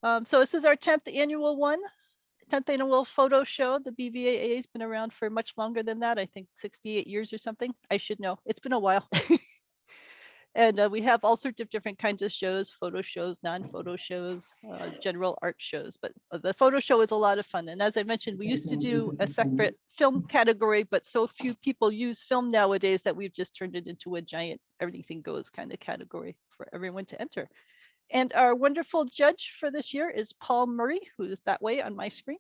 So this is our 10th annual one, 10th annual photo show. The BVAA has been around for much longer than that. I think 68 years or something. I should know. It's been a while. And we have all sorts of different kinds of shows, photo shows, non-photo shows, general art shows. But the photo show is a lot of fun. And as I mentioned, we used to do a separate film category, but so few people use film nowadays that we've just turned it into a giant everything goes kind of category for everyone to enter. And our wonderful judge for this year is Paul Murray, who is that way on my screen.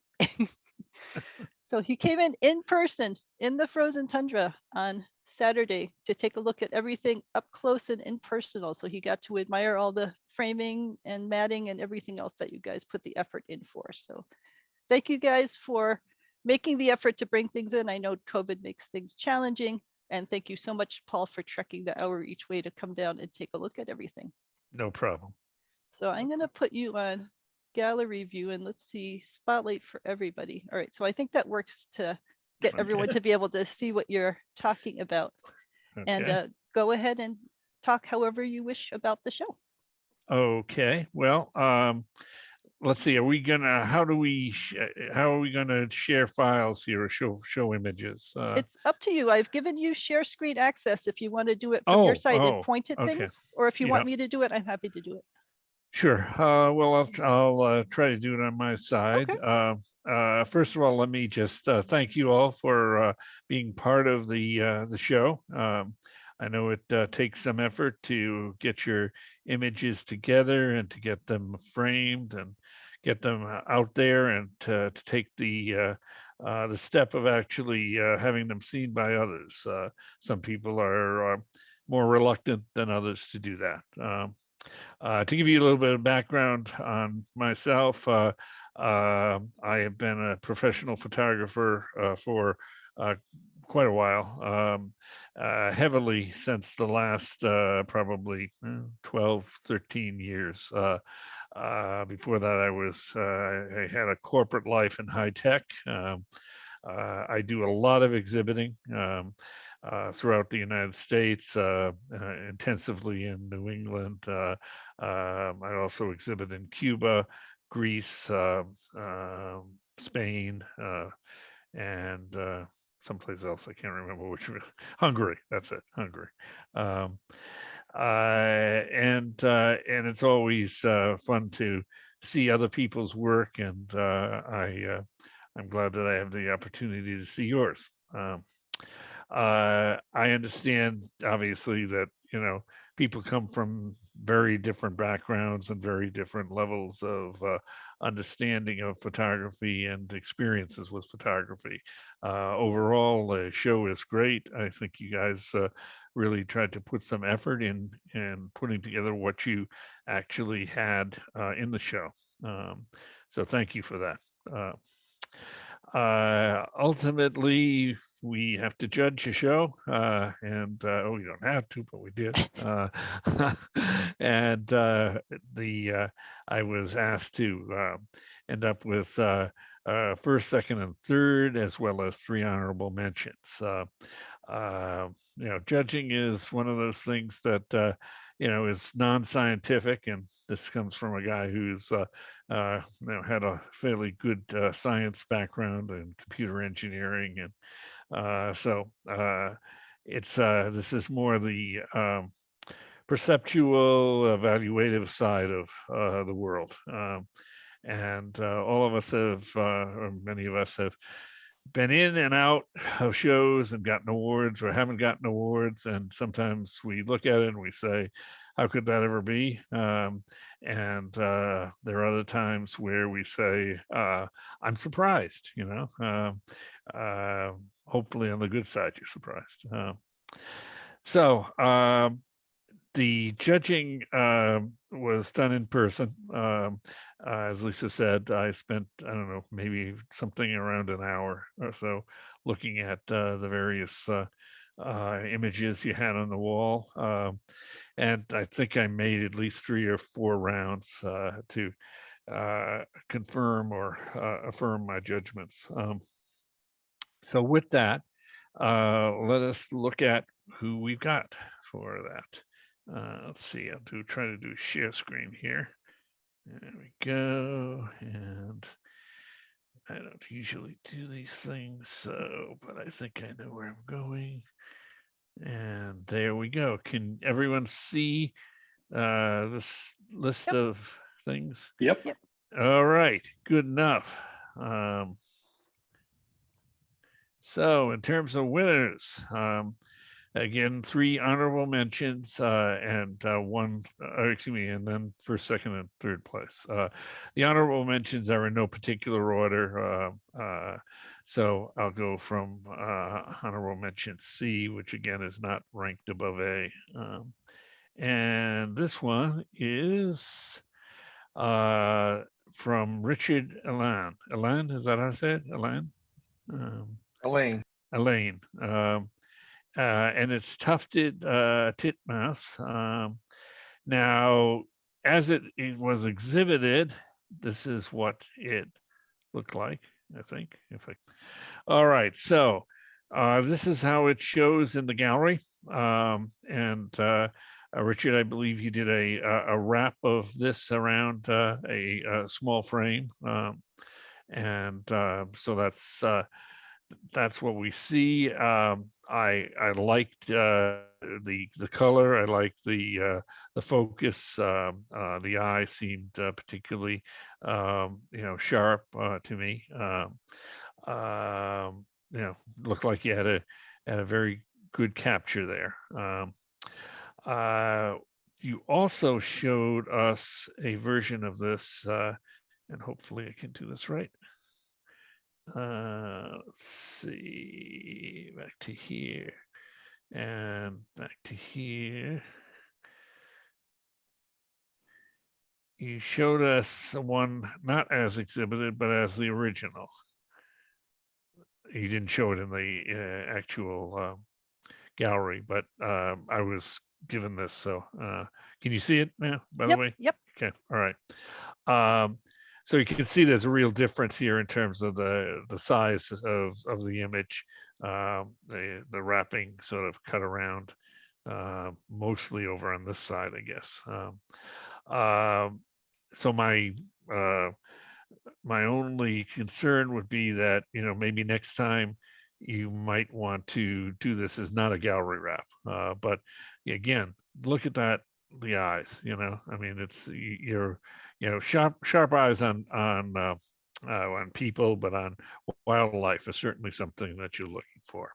So he came in person in the frozen tundra on Saturday to take a look at everything up close and impersonal. So he got to admire all the framing and matting and everything else that you guys put the effort in for. So thank you guys for making the effort to bring things in. I know COVID makes things challenging. And thank you so much, Paul, for trekking the hour each way to come down and take a look at everything. No problem. So I'm going to put you on gallery view and let's see, spotlight for everybody. All right, so I think that works to get everyone Okay. to be able to see what you're talking about. And Okay. go ahead and talk however you wish about the show. Okay. Well, let's see. Are we gonna? How are we gonna share files here or show images? It's up to you. I've given you share screen access if you want to do it from your Oh, side and oh. point at Okay. things, or if you Yeah. want me to do it, I'm happy to do it. Sure. Well, I'll try to do it on my side. Okay. First of all, let me just thank you all for being part of the show. I know it takes some effort to get your images together and to get them framed and get them out there and to take the step of actually having them seen by others. Some people are more reluctant than others to do that. To give you a little bit of background on myself, I have been a professional photographer for uh, quite a while, heavily since the last probably 12, 13 years. Before that, I had a corporate life in high tech. I do a lot of exhibiting. Throughout the United States, intensively in New England. I also exhibit in Cuba, Greece, Spain, and someplace else. I can't remember which. Hungary. That's it. Hungary. Um, and it's always fun to see other people's work, and I'm glad that I have the opportunity to see yours. I understand, obviously, that people come from very different backgrounds and very different levels of understanding of photography and experiences with photography. Overall, the show is great. I think you guys really tried to put some effort in putting together what you actually had in the show. So thank you for that. Ultimately, we have to judge a show, and we don't have to, but we did. And I was asked to end up with first, second, and third, as well as three honorable mentions. Judging is one of those things that is non-scientific, and this comes from a guy who's had a fairly good science background in computer engineering, and so it's this is more the perceptual, evaluative side of the world, and all of us have, or many of us have, been in and out of shows and gotten awards or haven't gotten awards, and sometimes we look at it and we say, how could that ever be? And there are other times where we say, I'm surprised, hopefully on the good side you're surprised. So the judging was done in person. As Lisa said, I spent, I don't know, maybe something around an hour or so looking at the various images you had on the wall. And I think I made at least 3 or 4 rounds to confirm or affirm my judgments. So with that, let us look at who we've got for that. Let's see, try to do share screen here. There we go. And I don't usually do these things, so, but I think I know where I'm going. And there we go. Can everyone see this list Yep. of things? Yep. Yep. All right, good enough. Um, so in terms of winners, again, 3 honorable mentions and one, excuse me, and then first, second, and third place. The honorable mentions are in no particular order. So I'll go from honorable mention C, which again is not ranked above A. And this one is from Richard Elan. Elan, is that how I said? Elan? Elaine. Elaine. And it's tufted titmouse. Now, as it was exhibited, this is what it looked like, I think. All right, so this is how it shows in the gallery. And Richard, I believe you did a wrap of this around a small frame. And so that's what we see. I liked the color. I liked the focus. The eye seemed particularly sharp to me. Looked like you had a very good capture there. You also showed us a version of this, and hopefully I can do this right. Let's see, back to here and back to here. You showed us one not as exhibited, but as the original. You didn't show it in the actual gallery, but I was given this. So can you see it now, by the Yep. way? Yep. Okay, all right. So you can see there's a real difference here in terms of the size of the image. The wrapping sort of cut around, mostly over on this side, I guess. So my only concern would be that maybe next time you might want to do this as not a gallery wrap. But again, look at that, the eyes. I mean, it's you're sharp eyes on people, but on wildlife is certainly something that you're looking for.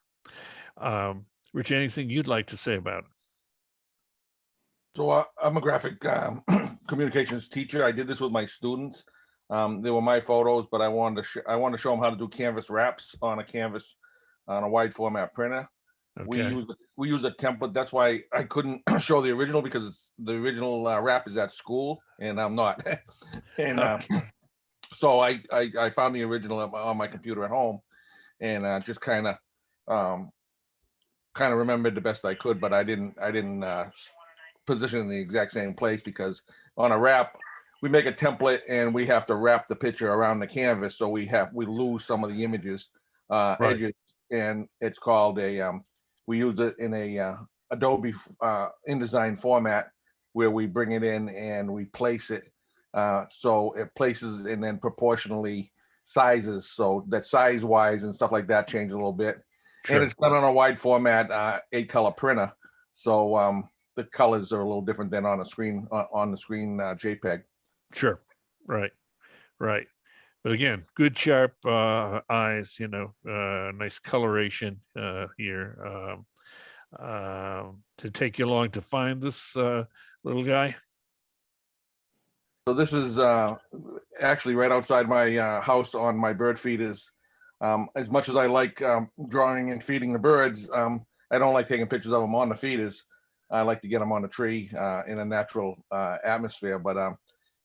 Rich, anything you'd like to say about it? So I'm a graphic communications teacher. I did this with my students. They were my photos, but I wanted to show them how to do canvas wraps on a canvas on a wide format printer. We Okay. use a template. That's why I couldn't show the original, because the original wrap is at school and I'm not. And so I found the original on my computer at home, and just kind of remembered the best I could, but I didn't position in the exact same place, because on a wrap we make a template and we have to wrap the picture around the canvas, so we lose some of the images edges, and it's called we use it in a Adobe InDesign format, where we bring it in and we place it so it places and then proportionally sizes, so that size wise and stuff like that change a little bit. Sure. And it's done on a wide format 8-color printer, so the colors are a little different than on the screen JPEG. Sure. Right. But again, good sharp eyes, nice coloration here. To take you long to find this little guy? So this is actually right outside my house on my bird feeders. As much as I like drawing and feeding the birds, I don't like taking pictures of them on the feeders. I like to get them on the tree in a natural atmosphere. But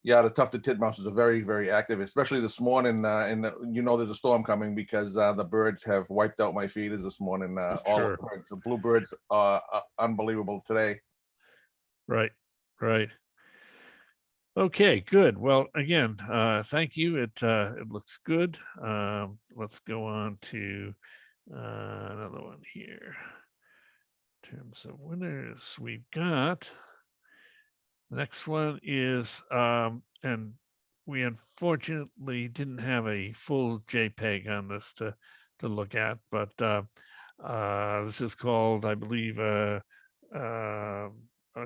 yeah, the tufted titmouses are very, very active, especially this morning. And there's a storm coming, because the birds have wiped out my feeders this morning. All Sure. the birds, the bluebirds are unbelievable today. Right. Okay, good. Well, again, thank you. It looks good. Let's go on to another one here. In terms of winners, we've got the next one is and we unfortunately didn't have a full JPEG on this to look at, but this is called, I believe, a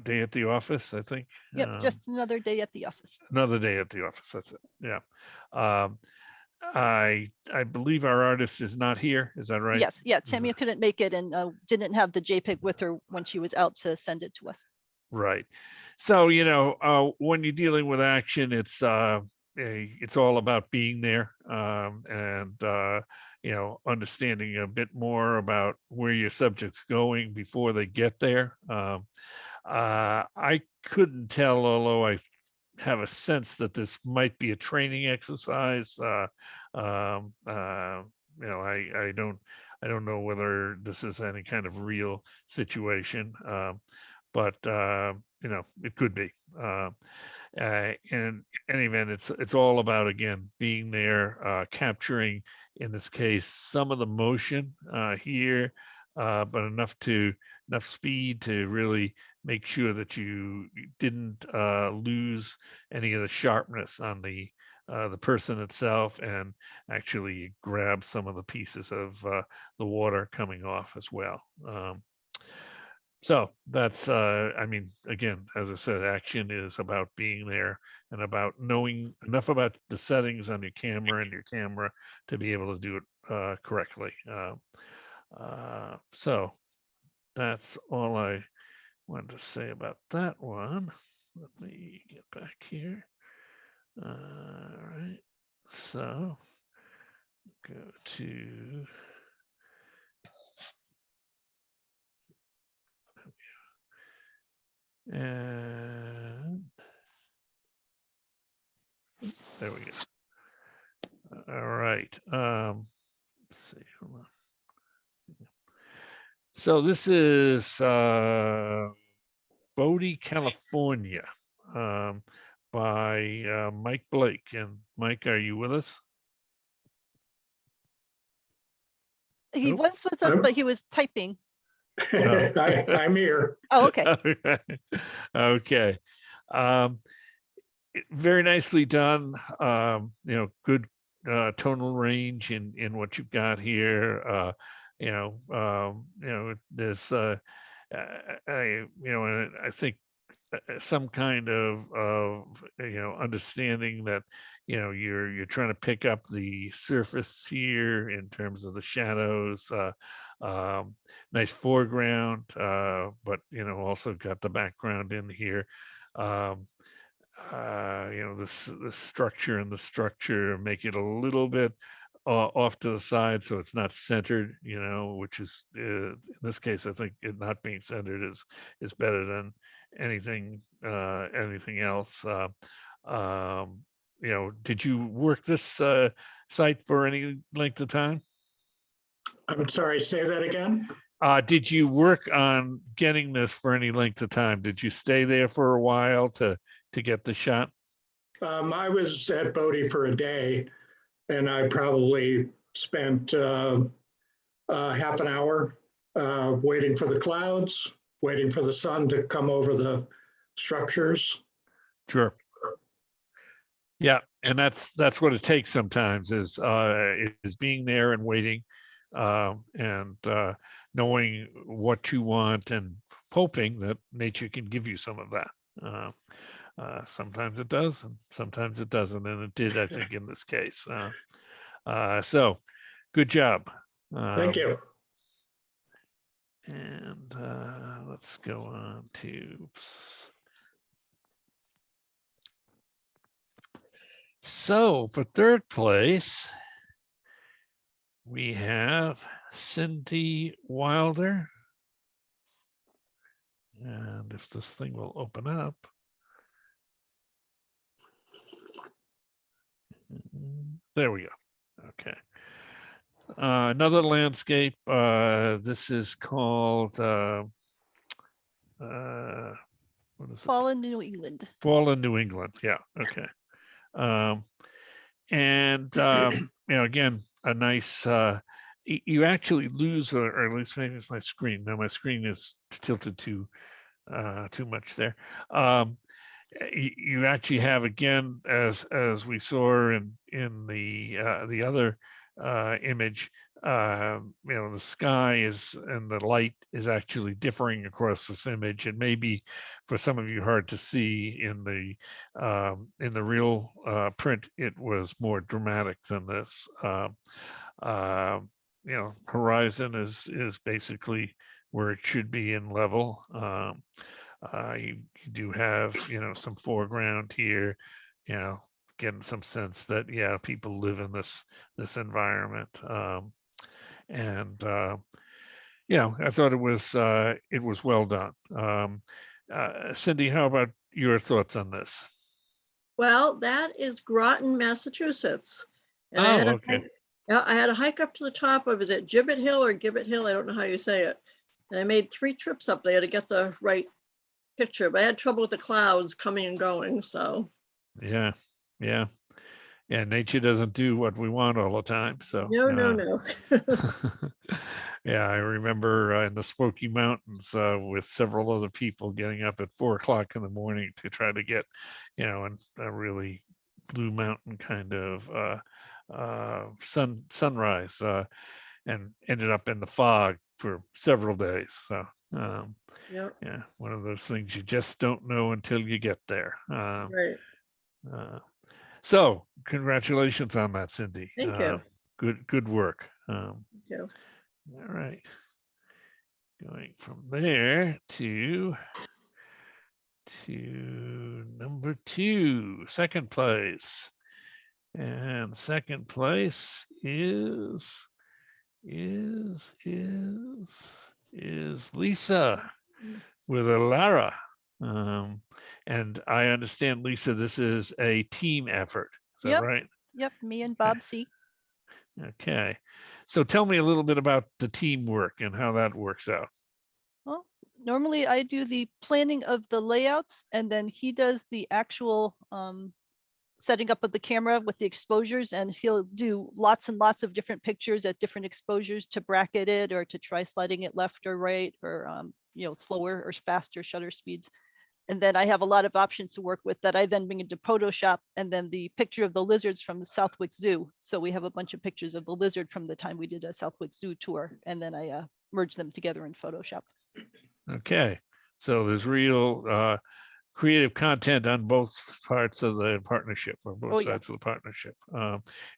day at the office, I think. Yep, just another day at the office. Another day at the office. That's it. Yeah. I believe our artist is not here. Is that right? Yes, yeah, Is Tammy couldn't make it and didn't have the JPEG with her when she was out to send it to us. Right. So, you know, when you're dealing with action, it's all about being there, and you know, understanding a bit more about where your subject's going before they get there. I couldn't tell, although I have a sense that this might be a training exercise. You know, I don't know whether this is any kind of real situation, but you know, it could be. In any event, it's all about, again, being there, capturing, in this case, some of the motion here, but enough speed to really make sure that you didn't lose any of the sharpness on the person itself, and actually grab some of the pieces of the water coming off as well. So that's, I mean, again, as I said, action is about being there and about knowing enough about the settings on your camera to be able to do it correctly. So that's all I wanted to say about that one. Let me get back here. All right. So go to. And there we go. All right. Let's see. Hold on. So this is Bodie, California, by Mike Blake. And Mike, are you with us? He Nope. was with us, but he was typing. I'm here. Oh, okay. Okay. Very nicely done. You know, good tonal range in what you've got here. You know, there's you know, and I think some kind of you know, understanding that, you know, you're trying to pick up the surface here in terms of the shadows. Nice foreground, but you know, also got the background in here. You know, the structure and the structure make it a little bit off to the side, so it's not centered, you know, which is in this case, I think it not being centered is better than anything else. You know, did you work this site for any length of time? I'm sorry, say that again. Did you work on getting this for any length of time? Did you stay there for a while to get the shot? I was at Bodie for a day, and I probably spent half an hour waiting for the clouds, waiting for the sun to come over the structures. Sure. Yeah, and that's what it takes sometimes, is being there and waiting, and knowing what you want and hoping that nature can give you some of that. Sometimes it does, and sometimes it doesn't, and it did, I think, in this case. So, good job. Thank you. And let's go on to. Oops. So for third place, we have Cindy Wilder. And if this thing will open up. There we go. Okay. Another landscape. This is called what is it? Fall in New England. Fall in New England. Yeah. Okay. And you know, again, a nice. You actually lose, or at least maybe it's my screen. Now my screen is tilted too much there. you actually have, again, as we saw in the other image, the sky is, and the light is actually differing across this image, and maybe for some of you hard to see in the real print, it was more dramatic than this. Horizon is basically where it should be in level. You do have, some foreground here, getting some sense that, yeah, people live in this environment. And I thought it was well done. Cindy, how about your thoughts on this? Well, that is Groton, Massachusetts. And I Oh, had a okay. hike, yeah, I had a hike up to the top of, is it Gibbet Hill or Gibbet Hill? I don't know how you say it. And I made 3 trips up there to get the right picture, but I had trouble with the clouds coming and going, so. Yeah, yeah. Nature doesn't do what we want all the time. So No. yeah, I remember in the Smoky Mountains with several other people getting up at 4 o'clock in the morning to try to get, in a really Blue Mountain kind of sunrise, and ended up in the fog for several days. So Yep, yeah, one of those things you just don't know until you get there. right. So congratulations on that, Cindy. Thank you. Good work. Thank you. All right. Going from there to number 2, second place. And second place is Lisa with a Lara. And I understand, Lisa, this is a team effort. Is that Yep. right? Yep, me and Bob C. Okay. So tell me a little bit about the teamwork and how that works out. Well, normally I do the planning of the layouts, and then he does the actual setting up of the camera with the exposures, and he'll do lots and lots of different pictures at different exposures to bracket it or to try sliding it left or right, or slower or faster shutter speeds. And then I have a lot of options to work with that I then bring into Photoshop, and then the picture of the lizards from the Southwick Zoo. So we have a bunch of pictures of the lizard from the time we did a Southwick Zoo tour, and then I merge them together in Photoshop. Okay. So there's real creative content on both parts of the partnership, or both Oh, yeah. sides of the partnership.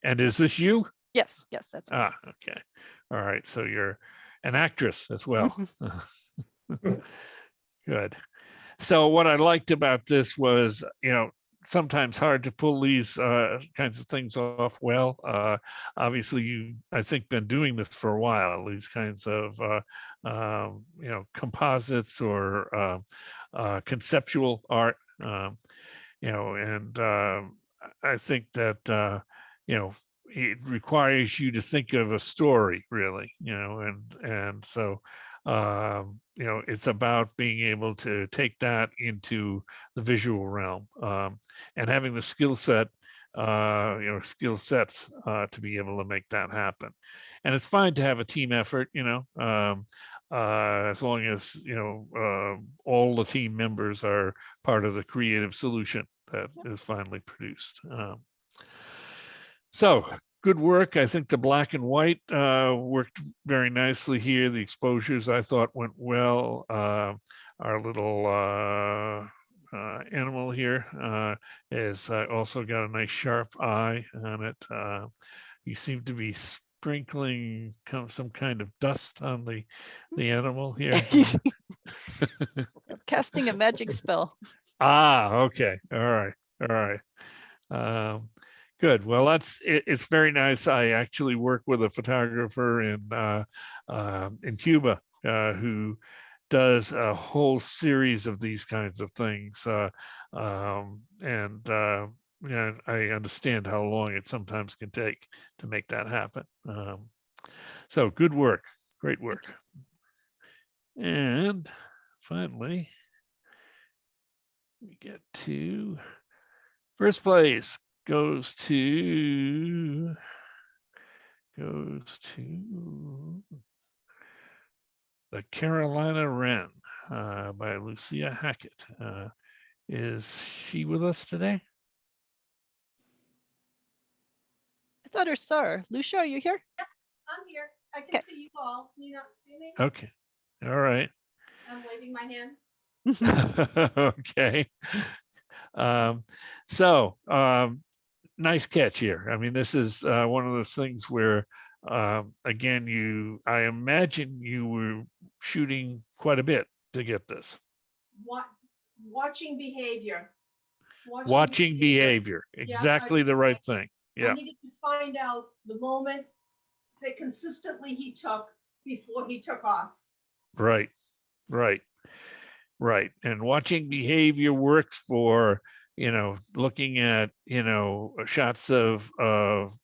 And is this you? Yes, that's me. Okay. All right. So you're an actress as well. Good. So what I liked about this was, sometimes hard to pull these kinds of things off well. Obviously, I think, been doing this for a while, these kinds of, composites or conceptual art, and I think that, it requires you to think of a story, really, and so it's about being able to take that into the visual realm, and having the skill sets to be able to make that happen. And it's fine to have a team effort, as long as all the team members are part of the creative solution that is finally produced. So good work. I think the black and white worked very nicely here. The exposures, I thought, went well. Our little animal here has also got a nice sharp eye on it. You seem to be sprinkling some kind of dust on the animal here. I'm casting a magic spell. Okay. All right. Good. Well, it's very nice. I actually work with a photographer in Cuba who does a whole series of these kinds of things, and I understand how long it sometimes can take to make that happen. So good work, great work. And finally, we get to first place goes to the Carolina Wren by Lucia Hackett. Is she with us today? I thought I saw her. Lucia, are you here? I'm here. I Okay. can see you all. Can you not see me? Okay. All right. I'm waving my hand. Okay. Um, so, nice catch here. I mean, this is one of those things where, again, I imagine you were shooting quite a bit to get this. What, watching behavior. Watching behavior, Yeah, exactly the right thing. I Yeah, needed to find out the moment that consistently he took before he took off. right, right, right. And watching behavior works for, looking at, shots of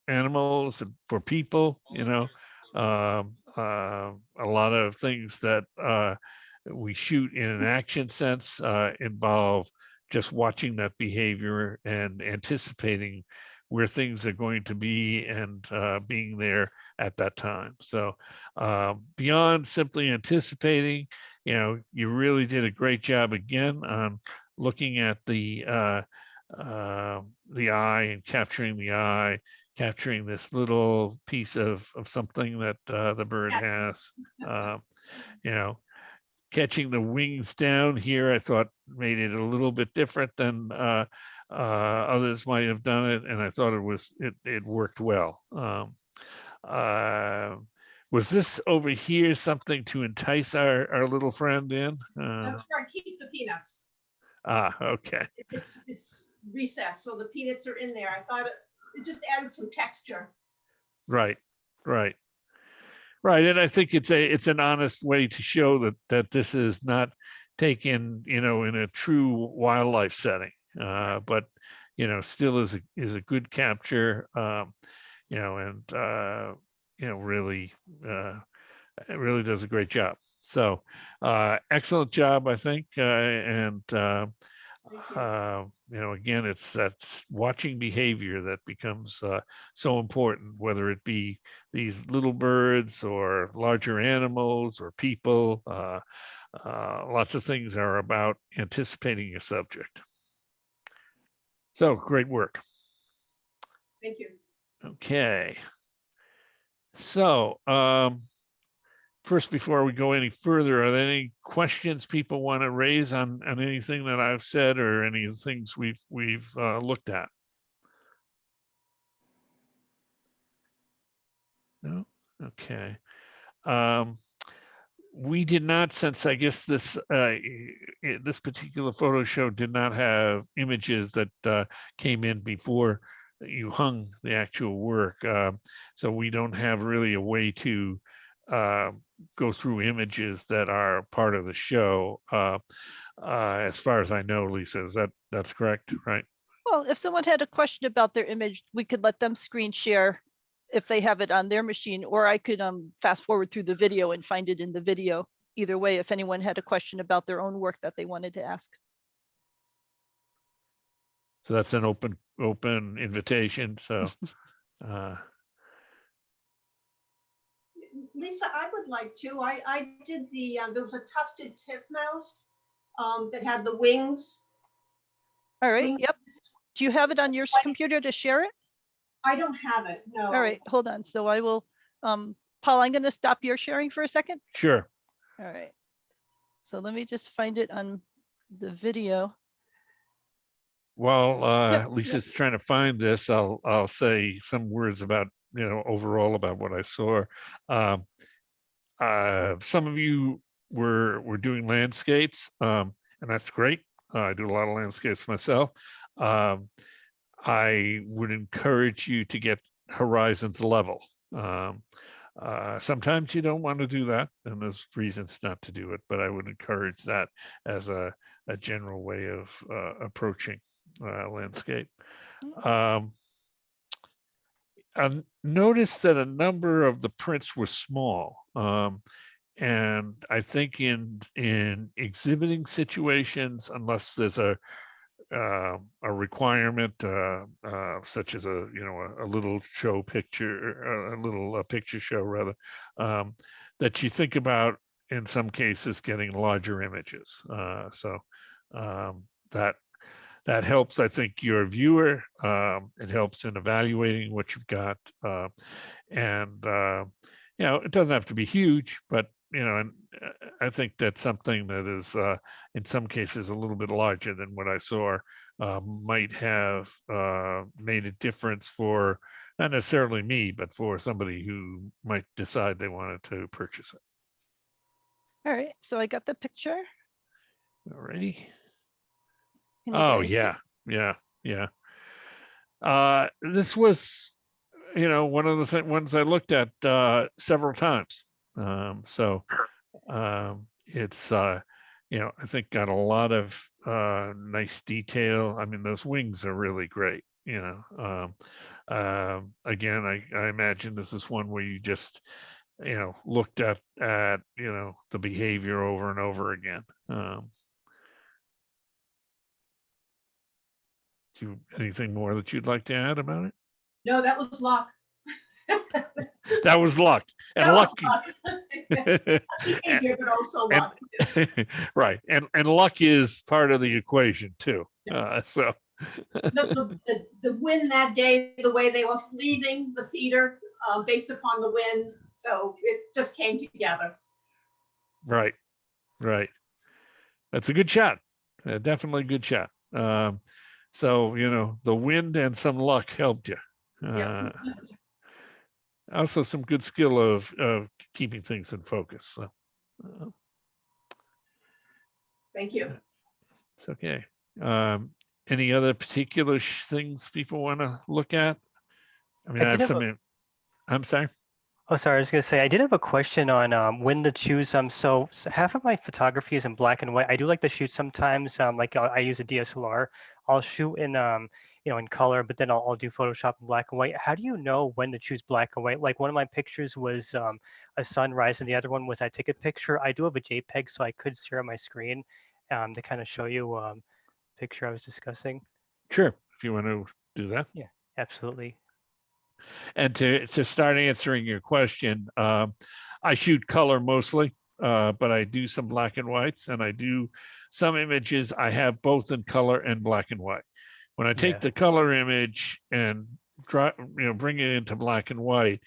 animals and for people, a lot of things that we shoot in an action sense involve just watching that behavior and anticipating where things are going to be and being there at that time. So beyond simply anticipating, you really did a great job again on looking at the eye and capturing the eye, capturing this little piece of something that the bird has. Um, you know, catching the wings down here, I thought made it a little bit different than others might have done it, and I thought it worked well. Uh, was this over here something to entice our little friend in? That's where I keep the peanuts. Okay. It's recessed, so the peanuts are in there. I thought it just added some texture. Right, right, right. And I think it's an honest way to show that this is not taken, in a true wildlife setting, but still is a good capture, and really, it really does a great job. So, excellent job, I think, and. Thank you. Again, it's that watching behavior that becomes so important, whether it be these little birds or larger animals or people. Lots of things are about anticipating your subject. So great work. Thank you. Okay. So first, before we go any further, are there any questions people want to raise on anything that I've said or any of the things we've looked at? No? Okay. We did not, since I guess this this particular photo show did not have images that came in before you hung the actual work. So we don't have really a way to go through images that are part of the show. As far as I know, Lisa, that's correct, right? Well, if someone had a question about their image, we could let them screen share if they have it on their machine, or I could fast forward through the video and find it in the video. Either way, if anyone had a question about their own work that they wanted to ask. So that's an open invitation. So Lisa, I would like to. I did there was a tufted titmouse that had the wings. All right, Wings. yep. Do you have it on your computer to share it? I don't have it, no. All right, hold on. So I will, Paul, I'm going to stop your sharing for a second. sure. All right. So let me just find it on the video. While Yep, Lisa's trying to find this, I'll say some words about overall about what I saw. Some of you were doing landscapes, and that's great. I do a lot of landscapes myself. I would encourage you to get horizons level. Sometimes you don't want to do that, and there's reasons not to do it, but I would encourage that as a general way of approaching landscape. I noticed that a number of the prints were small. And I think in exhibiting situations, unless there's a requirement such as a little show picture, a little picture show rather, that you think about in some cases getting larger images. So that that helps, I think, your viewer. It helps in evaluating what you've got. And, it doesn't have to be huge, but, and I think that's something that is, in some cases, a little bit larger than what I saw, might have made a difference for not necessarily me, but for somebody who might decide they wanted to purchase it. All right, so I got the picture. Alrighty. Can you Oh, guys see? yeah. This was, one of the ones I looked at several times. It's, I think got a lot of nice detail. I mean, those wings are really great, Again, I imagine this is one where you just, looked at, the behavior over and over again. Anything more that you'd like to add about it? No, that was luck. That was luck. And That was luck. luck. Behavior, but also luck. Right. And luck is part of the equation too. So The wind that day, the way they were leaving the feeder, based upon the wind, so it just came together. right. That's a good shot. Definitely a good shot. So, the wind and some luck helped you. Yeah. Also some good skill of keeping things in focus. So Thank you. it's okay. Any other particular things people want to look at? I mean, I have some. I'm sorry. Oh, sorry. I was going to say I did have a question on when to choose. So half of my photography is in black and white. I do like to shoot sometimes. Like I use a DSLR. I'll shoot in in color, but then I'll do Photoshop in black and white. How do you know when to choose black and white? Like one of my pictures was a sunrise, and the other one was that ticket picture. I do have a JPEG, so I could share my screen to kind of show you picture I was discussing. Sure, if you want to do that. Yeah, absolutely. And to start answering your question, I shoot color mostly, but I do some black and whites, and I do some images. I have both in color and black and white. When I take the color image and bring it into black and white,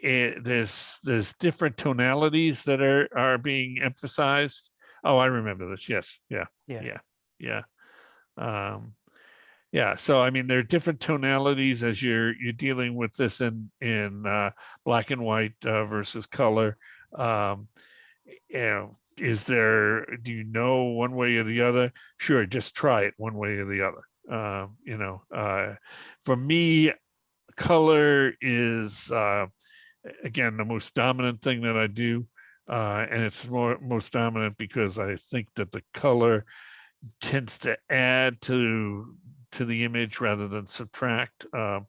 there's different tonalities that are being emphasized. Oh, I remember this. Yes. Yeah. So I mean, there are different tonalities as you're dealing with this in black and white versus color. Do you know one way or the other? Sure, just try it one way or the other. For me, color is again the most dominant thing that I do, and it's most dominant because I think that the color tends to add to the image rather than subtract. There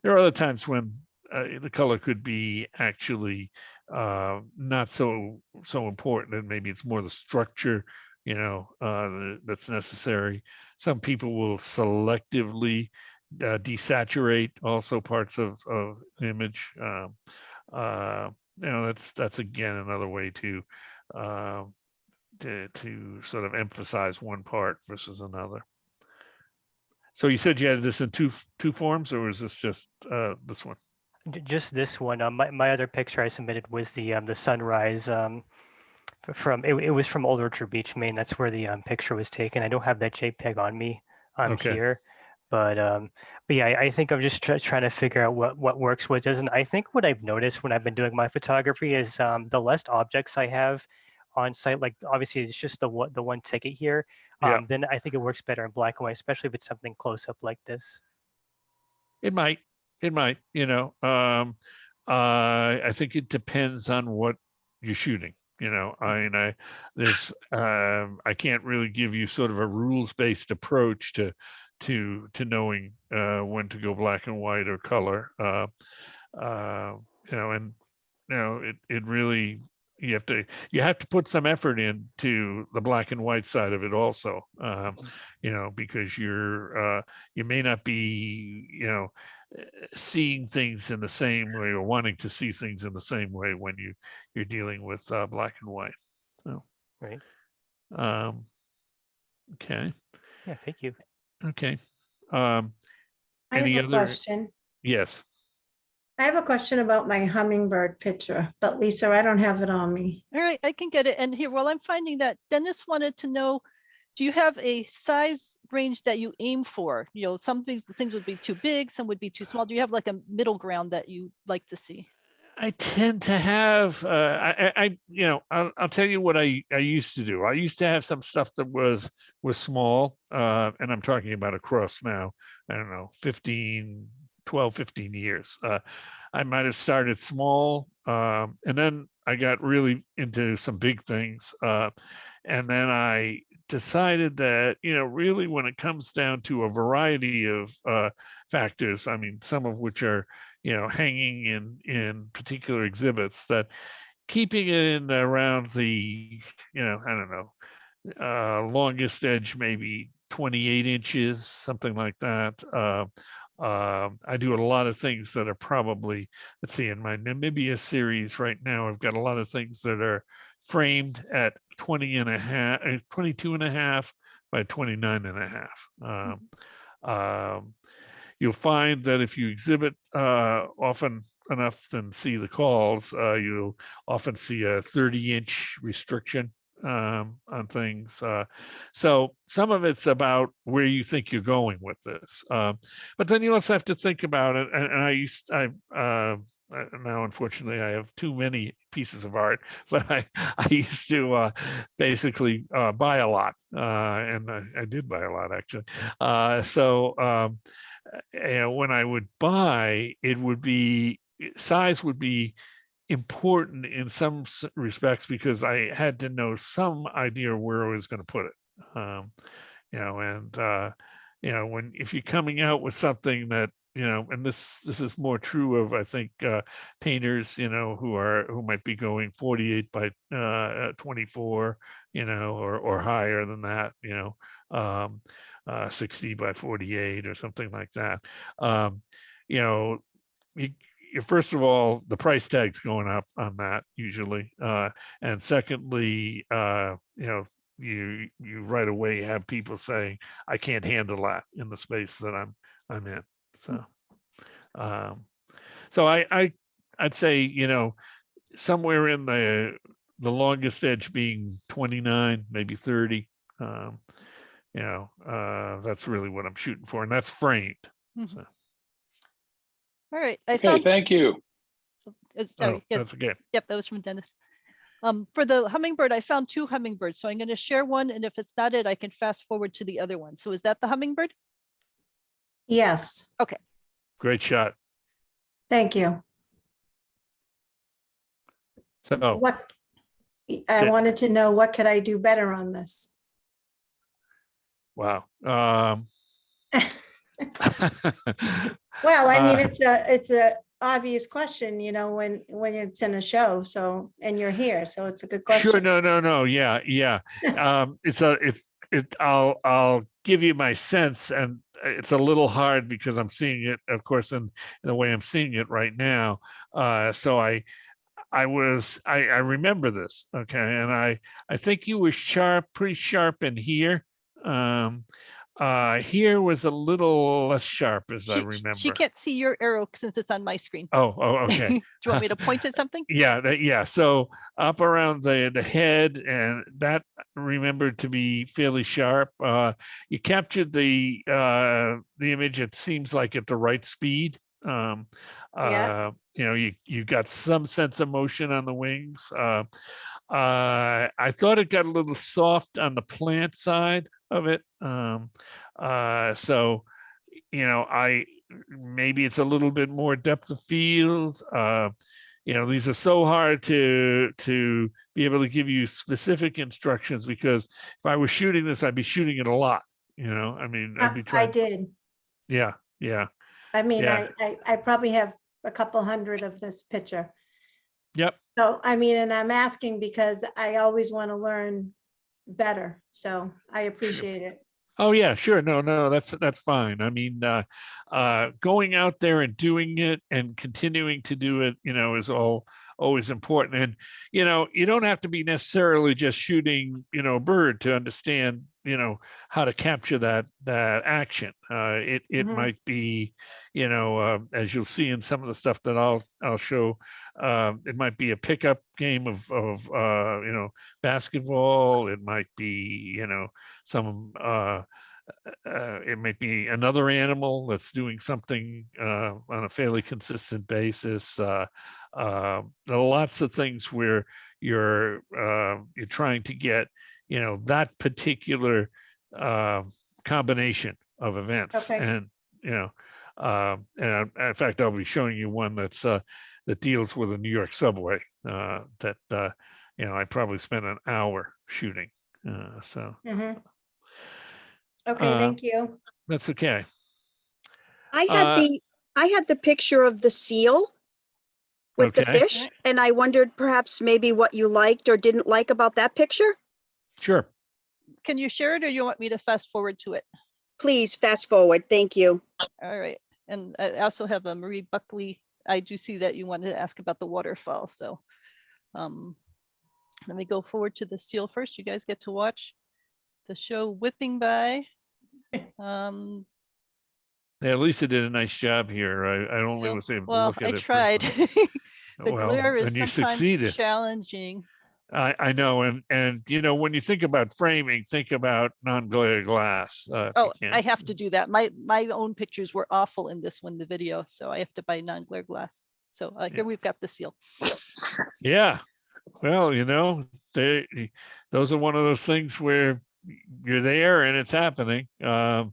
are other times when the color could be actually not so important, and maybe it's more the structure, that's necessary. Some people will selectively desaturate also parts of the image. That's again another way to sort of emphasize one part versus another. So you said you had this in two forms, or was this just this one? Just this one. My other picture I submitted was the sunrise. From it was from Old Orchard Beach, Maine. That's where the picture was taken. I don't have that JPEG on me here, but yeah, I think I'm just trying to figure out what works, what doesn't. I think what I've noticed when I've been doing my photography is the less objects I have on site, like obviously it's just the one ticket here. Then I think it works better in black and white, especially if it's something close up like this. It might, I think it depends on what you're shooting. I can't really give you sort of a rules-based approach to knowing when to go black and white or color. It really, you have to put some effort into the black and white side of it also, because you may not be, seeing things in the same way or wanting to see things in the same way when you're dealing with black and white. So, right. Okay. Yeah, thank you. Okay. I Any have a other? question. Yes. I have a question about my hummingbird picture, but Lisa, I don't have it on me. All right, I can get it. And here, while I'm finding that, Dennis wanted to know, do you have a size range that you aim for? You know, some things would be too big, some would be too small. Do you have like a middle ground that you like to see? I tend to have, I'll tell you what I used to do. I used to have some stuff that was small, and I'm talking about across now, I don't know, 12, 15 years. I might have started small, and then I got really into some big things. And then I decided that, really when it comes down to a variety of factors, I mean, some of which are, hanging in particular exhibits, that keeping it in around the, I don't know, longest edge, maybe 28 inches, something like that. I do a lot of things that are probably, let's see, in my Namibia series right now, I've got a lot of things that are framed at 22 and a half by 29 and a half. You'll find that if you exhibit often enough and see the calls, you'll often see a 30-inch restriction on things. So some of it's about where you think you're going with this. But then you also have to think about it. And now, unfortunately, I have too many pieces of art, but I used to basically buy a lot. And I did buy a lot, actually. When I would buy, size would be important in some respects because I had to know some idea where I was going to put it. If you're coming out with something that, and this is more true of, I think, painters, who might be going 48 by 24, or higher than that, 60 by 48 or something like that. First of all, the price tag's going up on that usually. And secondly, you right away have people saying, I can't handle that in the space that I'm in. So I'd say, somewhere in the longest edge being 29, maybe 30. That's really what I'm shooting for, and that's framed. Mhm. So. All right, I Okay, found. thank you. Sorry, yeah, That's okay. yep, that was from Dennis. For the hummingbird, I found 2 hummingbirds, so I'm going to share one, and if it's not it, I can fast forward to the other one. So is that the hummingbird? Yes, Great shot. thank you. So What, I Good. wanted to know, what could I do better on this? wow. Well, I mean, Uh, it's a obvious question, when it's in a show, so, and you're here, so it's a good question. Sure. No. Yeah. I'll give you my sense, and it's a little hard because I'm seeing it, of course, in the way I'm seeing it right now. So I remember this. Okay. And I think you were pretty sharp in here. Here was a little less sharp, as I remember. She can't see your arrow since it's on my screen. Oh, okay. Do you want me to point at something? Yeah. So up around the head, and that remembered to be fairly sharp. You captured the image, it seems like, at the right speed. Yeah. You got some sense of motion on the wings. I thought it got a little soft on the plant side of it. So maybe it's a little bit more depth of field. These are so hard to be able to give you specific instructions, because if I was shooting this, I'd be shooting it a lot. I mean, I'd be I trying. did. Yeah. I mean, Yeah. I probably have a couple hundred of this picture. Yep. So, I mean, and I'm asking because I always want to learn better. So I appreciate it. Oh yeah, sure. No, that's fine. I mean, going out there and doing it and continuing to do it, is all always important. And, you don't have to be necessarily just shooting, a bird to understand, how to capture that action. It Mhm. might be, as you'll see in some of the stuff that I'll show, it might be a pickup game of basketball. It might be, some it might be another animal that's doing something on a fairly consistent basis. There are lots of things where you're trying to get that particular combination of events, Okay. and and in fact, I'll be showing you one that's that deals with a New York subway that I probably spent an hour shooting. So Mhm. Okay, uh, thank you. that's okay. I had Uh, the I had the picture of the seal with the Okay. fish, and I wondered perhaps maybe what you liked or didn't like about that picture. Sure. Can you share it or you want me to fast forward to it? Please fast forward. Thank you. All right. And I also have a Marie Buckley. I do see that you wanted to ask about the waterfall. So let me go forward to the seal first. You guys get to watch the show whipping by. Yeah, Lisa did a nice job here. I only was able to Well, look I at it tried. briefly. The Well, glare is and you sometimes succeeded. challenging. I know, and when you think about framing, think about non-glare glass. If Oh, you I can. have to do that. My own pictures were awful in this one, the video, so I have to buy non-glare glass. So Yeah. here we've got the seal. Yeah. Well, those are one of those things where you're there and it's happening. I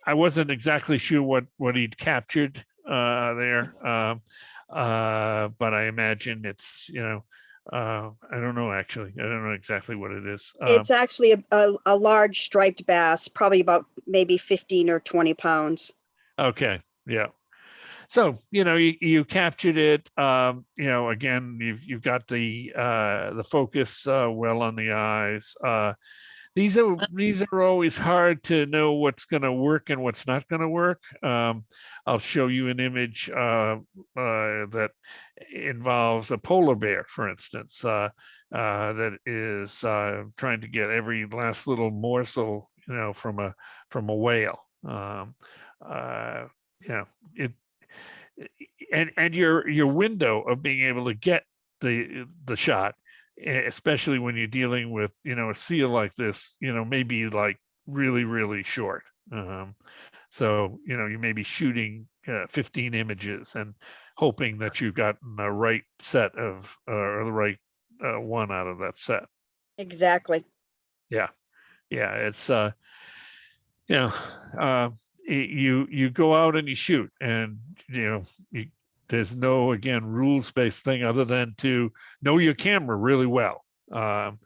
wasn't exactly sure what he'd captured there, but I imagine it's I don't know actually. I don't know exactly what it is. It's actually a large striped bass, probably about maybe 15 or 20 pounds. Okay, yeah. So you captured it. Again, you've got the focus well on the eyes. These are always hard to know what's going to work and what's not going to work. I'll show you an image that involves a polar bear, for instance, that is trying to get every last little morsel, from a whale. It and your window of being able to get the shot, especially when you're dealing with a seal like this, maybe like really really short. So you may be shooting 15 images and hoping that you've gotten the right set of or the right one out of that set. Exactly. Yeah, it's you go out and you shoot, and there's no, again, rules-based thing other than to know your camera really well. Know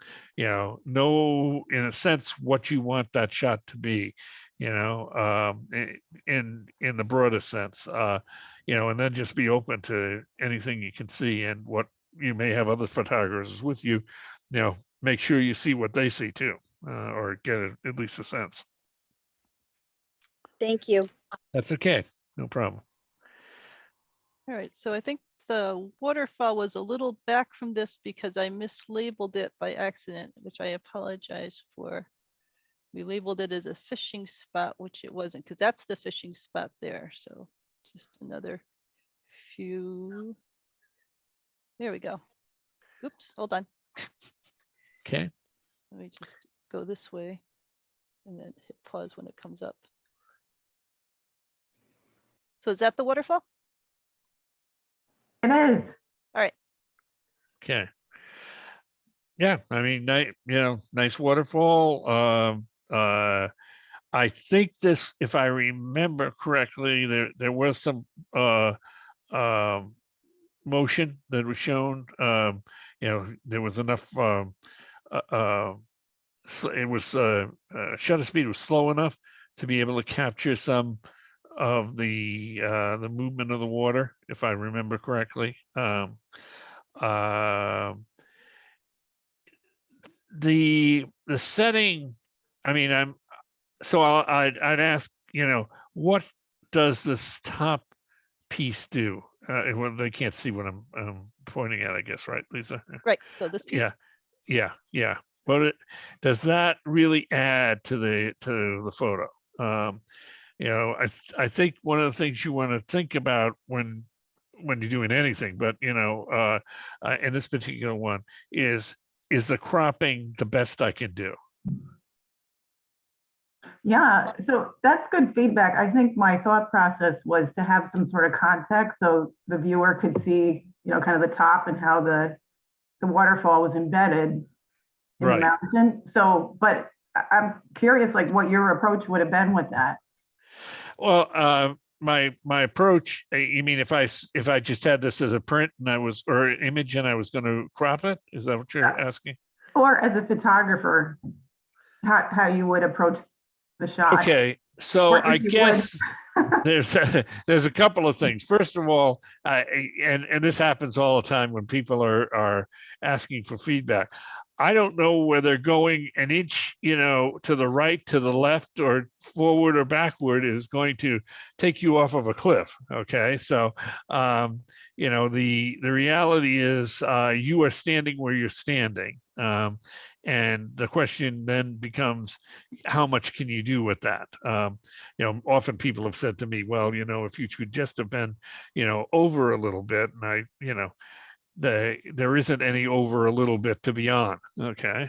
in a sense what you want that shot to be, in the broadest sense, and then just be open to anything you can see, and what you may have other photographers with you, make sure you see what they see too, or get at least a sense. Thank you. That's okay. No problem. All right, so I think the waterfall was a little back from this because I mislabeled it by accident, which I apologize for. We labeled it as a fishing spot, which it wasn't, because that's the fishing spot there. So just another few. There we go. Oops, hold on. Okay. Let me just go this way and then hit pause when it comes up. So is that the waterfall? It is. All right. Okay. Yeah, I mean, nice waterfall. I think this, if I remember correctly, there was some motion that was shown. There was enough. It was shutter speed was slow enough to be able to capture some of the movement of the water, if I remember correctly. The setting, I mean, I'd ask, what does this top piece do? Well, they can't see what I'm pointing at, I guess, right, Lisa? Right, so this piece, Yeah. But does that really add to the photo? I think one of the things you want to think about when you're doing anything, but in this particular one is the cropping the best I can do? Yeah, so that's good feedback. I think my thought process was to have some sort of context so the viewer could see, kind of the top and how the waterfall was embedded in the Right. mountain. So, but I'm curious, like what your approach would have been with that. Well, my approach, you mean if I just had this as a print and or image and I was going to crop it? Is that what you're asking? Or as a photographer, how you would approach the shot. Okay, so Or I if you guess there's a couple of things. First of all, and this happens all the time when people are asking for feedback. I don't know whether going an inch, to the right, to the left, or forward or backward is going to take you off of a cliff. Okay, so the reality is you are standing where you're standing. And the question then becomes, how much can you do with that? Often people have said to me, well, if you could just have been, over a little bit, and there isn't any over a little bit to be on. Okay.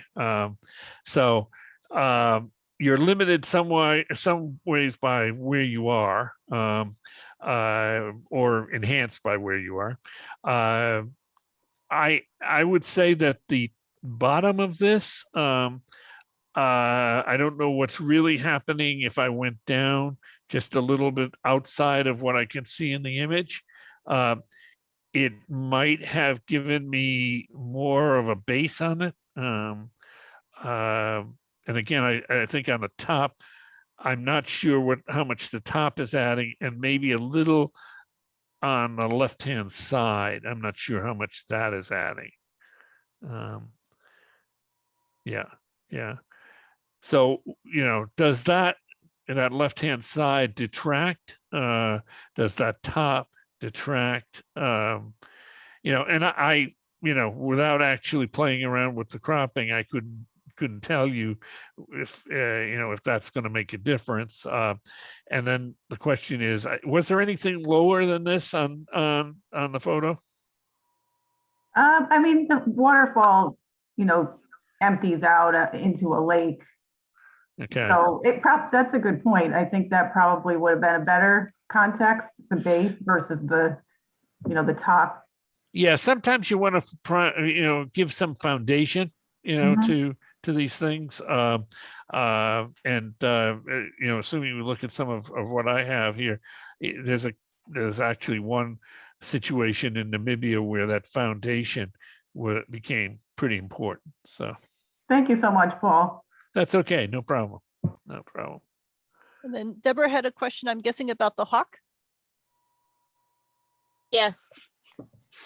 So you're limited some ways by where you are, or enhanced by where you are. I would say that the bottom of this, I don't know what's really happening if I went down just a little bit outside of what I can see in the image. It might have given me more of a base on it. And again, I think on the top, I'm not sure how much the top is adding, and maybe a little on the left-hand side. I'm not sure how much that is adding. Yeah. So, does that left-hand side detract? Does that top detract? And I without actually playing around with the cropping, I couldn't tell you if if that's going to make a difference. And then the question is, was there anything lower than this on the photo? I mean, the waterfall, empties out into a lake. Okay. So that's a good point. I think that probably would have been a better context, the base versus the top. Yeah, sometimes you want to give some foundation, to these things. Assuming we look at some of what I have here, there's actually one situation in Namibia where that foundation became pretty important. So thank you so much, Paul. That's okay. No problem. and then Deborah had a question, I'm guessing, about the hawk. Yes.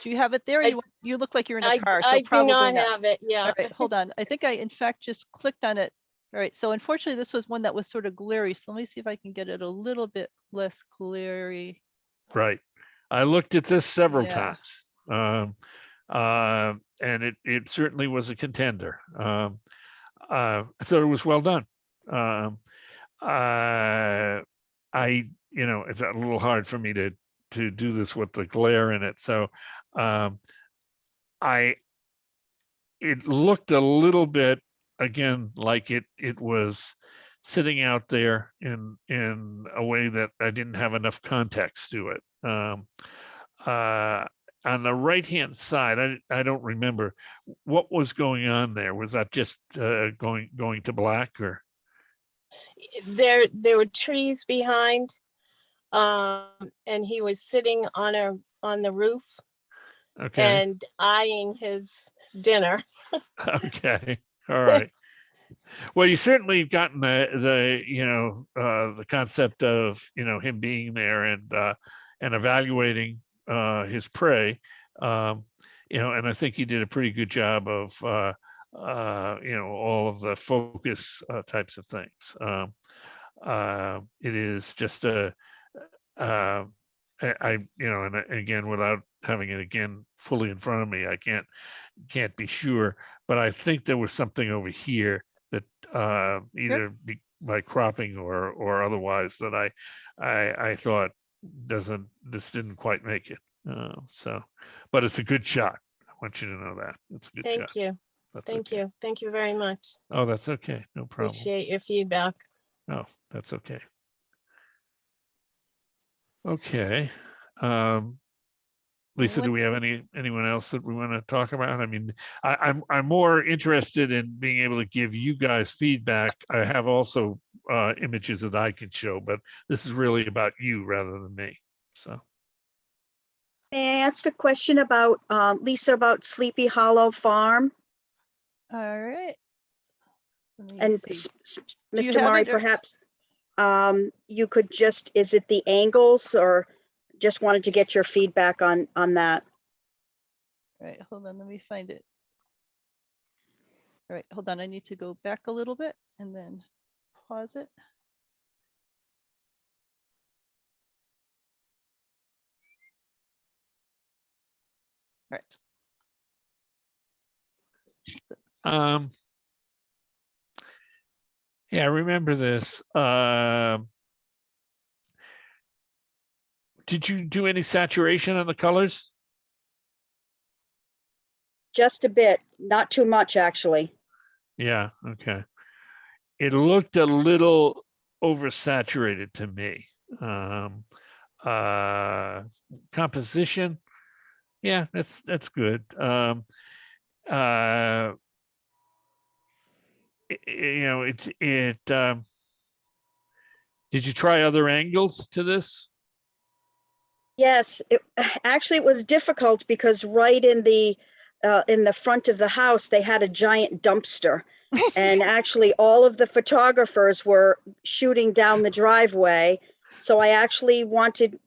Do you have it there? You look like you're in a car. So I do probably not have it. Yeah. All right, hold on. I think I, in fact, just clicked on it. All right, so unfortunately, this was one that was sort of glary. So let me see if I can get it a little bit less glary. Right. I looked at this several times. And it certainly was a contender. I thought it was well done. It's a little hard for me to do this with the glare in it. So it looked a little bit, again, like it was sitting out there in a way that I didn't have enough context to it. On the right-hand side, I don't remember what was going on there. Was that just going to black, or? There were trees behind, and he was sitting on the roof, and eyeing his dinner. Okay, all right. Well, you certainly have gotten the concept of him being there and evaluating his prey, and I think he did a pretty good job of all of the focus types of things. It is just you know, and again, without having it again fully in front of me, I can't be sure, but I think there was something over here that either by cropping or otherwise that I thought this didn't quite make it. So, but it's a good shot. I want you to know that it's a good shot. Thank you. That's Thank okay. you. Thank you very much. Oh, that's okay. No problem. Appreciate your feedback. Oh, that's okay. Okay. Lisa, do we have anyone else that we want to talk about? I mean, I'm more interested in being able to give you guys feedback. I have also images that I can show, but this is really about you rather than me. So. May I ask a question about, Lisa, about Sleepy Hollow Farm? All right. Let me And see. Mr. Murray, perhaps you could just, is it the angles, or just wanted to get your feedback on that? All right, hold on, let me find it. All right, hold on, I need to go back a little bit and then pause it. All right. So, yeah, I remember this. Did you do any saturation on the colors? Just a bit, not too much, actually. Yeah, okay. It looked a little oversaturated to me. Composition, yeah, that's good. You know, did you try other angles to this? Yes, actually, it was difficult because right in the front of the house, they had a giant dumpster. And actually, all of the photographers were shooting down the driveway. So I actually wanted,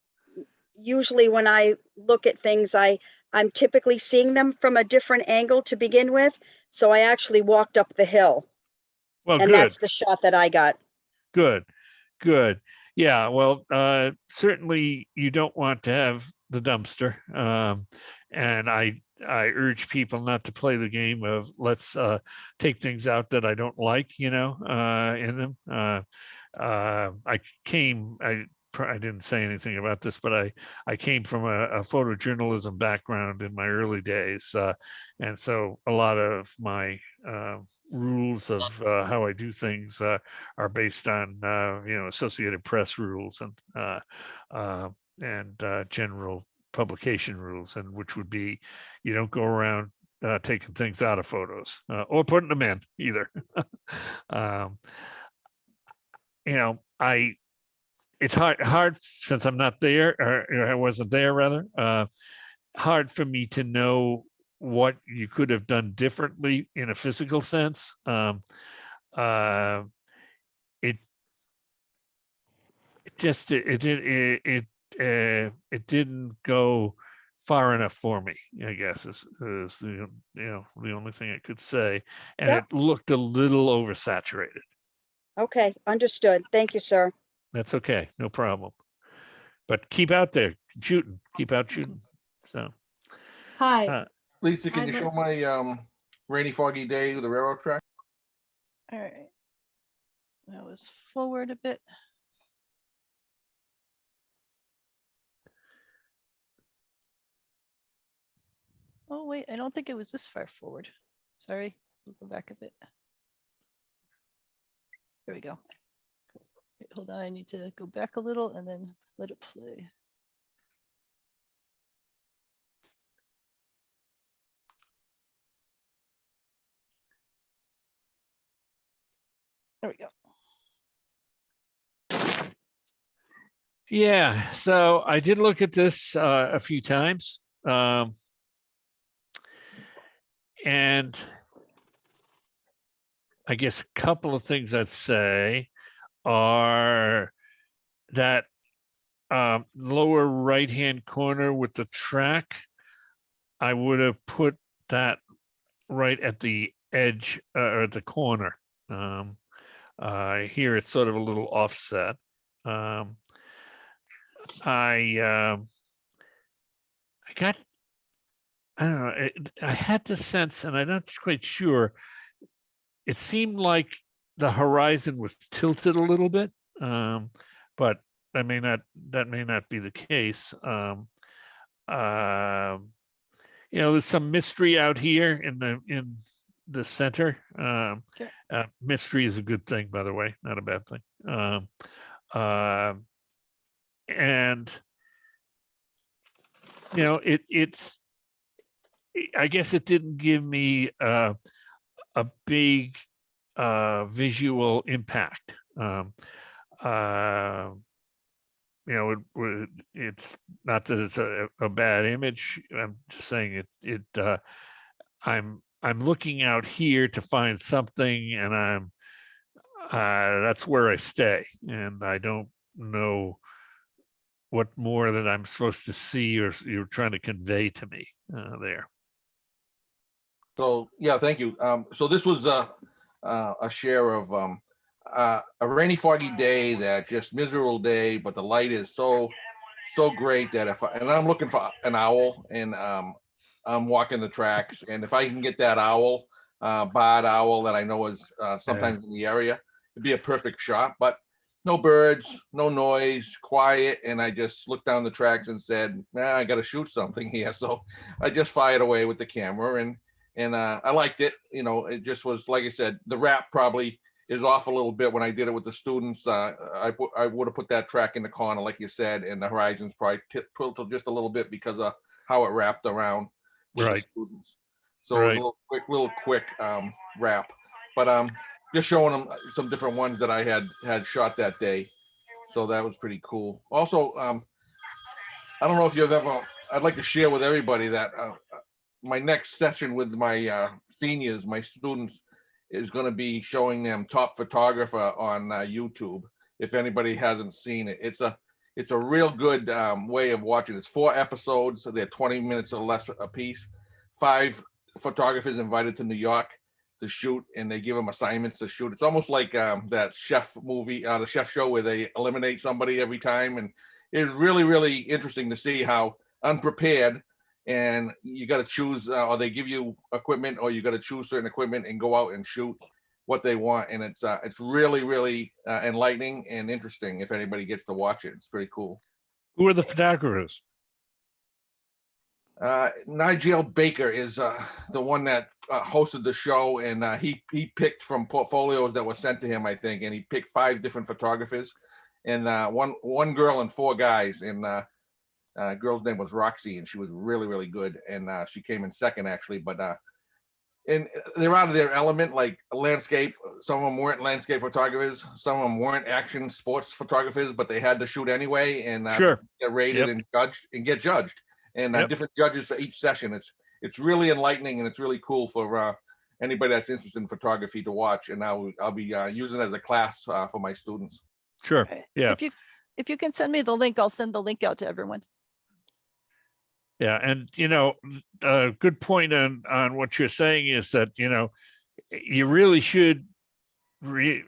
usually when I look at things, I'm typically seeing them from a different angle to begin with. So I actually walked up the hill. Well, and good. That's the shot that I got. Good. Yeah, well, certainly you don't want to have the dumpster. And I urge people not to play the game of let's take things out that I don't like, you know, in them. I didn't say anything about this, but I came from a photojournalism background in my early days. And so a lot of my rules of how I do things are based on you know, Associated Press rules and general publication rules, and which would be you don't go around taking things out of photos or putting them in either. You know, it's hard since I'm not there, or I wasn't there rather, hard for me to know what you could have done differently in a physical sense. It didn't go far enough for me, I guess is the, you know, the only thing I could say. And Yep. it looked a little oversaturated. Okay, understood. Thank you, sir. That's okay, no problem. But keep out there shooting, keep out shooting. So Hi. Lisa, can you show my rainy, foggy day with the railroad track? all right. That was forward a bit. Oh, wait, I don't think it was this far forward. Sorry, we'll go back a bit. There we go. Wait, hold on, I need to go back a little and then let it play. There we go. yeah, so I did look at this a few times. And I guess a couple of things I'd say are that lower right-hand corner with the track, I would have put that right at the edge or at the corner. Here it's sort of a little offset. I got, I don't know, I had the sense, and I'm not quite sure, it seemed like the horizon was tilted a little bit, but that may not be the case. There's some mystery out here in the center. Sure. Mystery is a good thing, by the way, not a bad thing. And it's, I guess it didn't give me a big visual impact. It's not that it's a bad image. I'm just saying I'm looking out here to find something, and that's where I stay, and I don't know what more that I'm supposed to see or you're trying to convey to me there. So, yeah, thank you. So this was a share of a rainy, foggy day, that just miserable day, but the light is so great that and I'm looking for an owl, and I'm walking the tracks, and if I can get that owl, barred owl that I know is sometimes in the area, it'd be a perfect shot. But no birds, no noise, quiet, and I just looked down the tracks and said, I got to shoot something here. So I just fired away with the camera, and I liked it. It just was, like I said, the wrap probably is off a little bit when I did it with the students. I would have put that track in the corner, like you said, and the horizons probably tilted just a little bit because of how it wrapped around with the Right. students. So it was a little quick wrap, but just showing them some different ones that I had shot that day. So that was pretty cool. Also, I don't know if you've ever, I'd like to share with everybody that my next session with my seniors, my students, is going to be showing them Top Photographer on YouTube. If anybody hasn't seen it, it's a real good way of watching. It's 4 episodes, so they're 20 minutes or less a piece. 5 photographers invited to New York to shoot, and they give them assignments to shoot. It's almost like that chef movie, the chef show, where they eliminate somebody every time, and it's really, really interesting to see how unprepared, and you got to choose, or they give you equipment, or you got to choose certain equipment and go out and shoot what they want. And it's really, really enlightening and interesting. If anybody gets to watch it, it's pretty cool. Who are the photographers? Nigel Baker is the one that hosted the show, and he picked from portfolios that were sent to him, I think, and he picked 5 different photographers, and one girl and 4 guys, and girl's name was Roxy, and she was really, really good, and she came in second, actually. But and they're out of their element, like landscape. Some of them weren't landscape photographers, some of them weren't action sports photographers, but they had to shoot anyway, and Sure. get rated and judged and get judged, and different judges for each session. It's really enlightening, and it's really cool for anybody that's interested in photography to watch. And I'll be using it as a class for my students. Sure. Right. Yeah. If you can send me the link, I'll send the link out to everyone. Yeah, and a good point on what you're saying is that you really should. I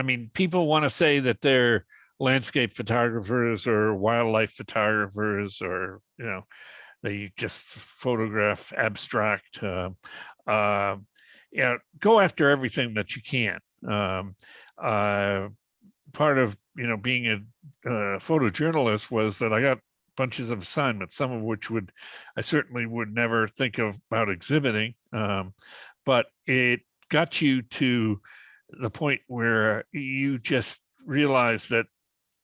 mean, people want to say that they're landscape photographers or wildlife photographers, or they just photograph abstract. Go after everything that you can. Part of being a photojournalist was that I got bunches of assignments, some of which I certainly would never think about exhibiting, but it got you to the point where you just realize that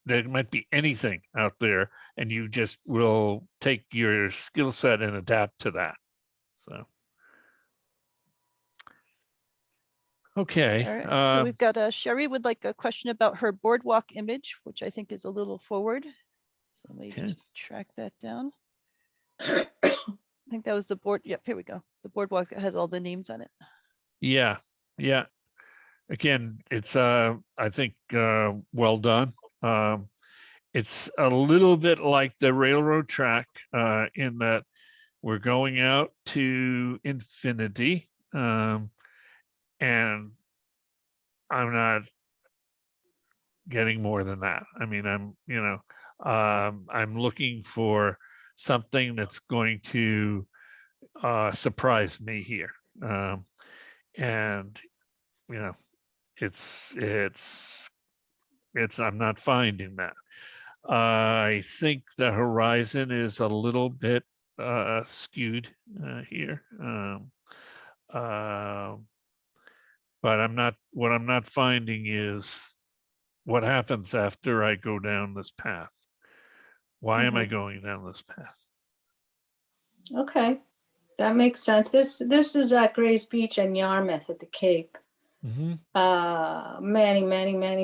there might be anything out there, and you just will take your skill set and adapt to that. So, okay. All right. So we've got Sherry would like a question about her boardwalk image, which I think is a little forward. So let me just track that down. I think that was the board. Yep, here we go. The boardwalk that has all the names on it. Yeah. Again, it's I think well done. It's a little bit like the railroad track in that we're going out to infinity, and I'm not getting more than that. I mean, I'm looking for something that's going to surprise me here. And, you know, it's, I'm not finding that. I think the horizon is a little bit skewed here. But what I'm not finding is what happens after I go down this path. Why am I going down this path? Okay, that makes sense. This is at Grays Beach and Yarmouth at the Cape. Many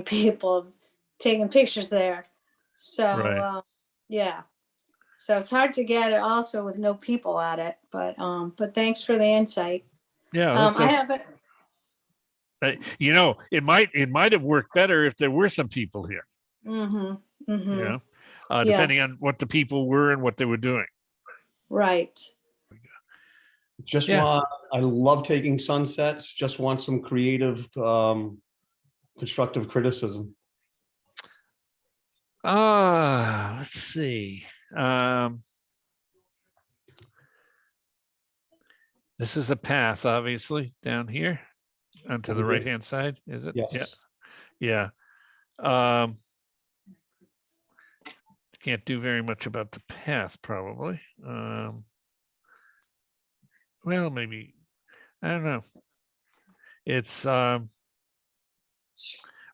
people have taken pictures there. So Right. yeah, so it's hard to get it also with no people at it. But thanks for the insight. Yeah, I have it. you know, it might have worked better if there were some people here. Mm-hmm. You Mm-hmm. know, Yeah. depending on what the people were and what they were doing. Right. Just Yeah. want, I love taking sunsets, just want some creative, constructive criticism. Let's see. This is a path, obviously, down here onto the Over here. right-hand side, is it? Yes. Yeah. Can't do very much about the path, probably. Well, maybe, I don't know. It's,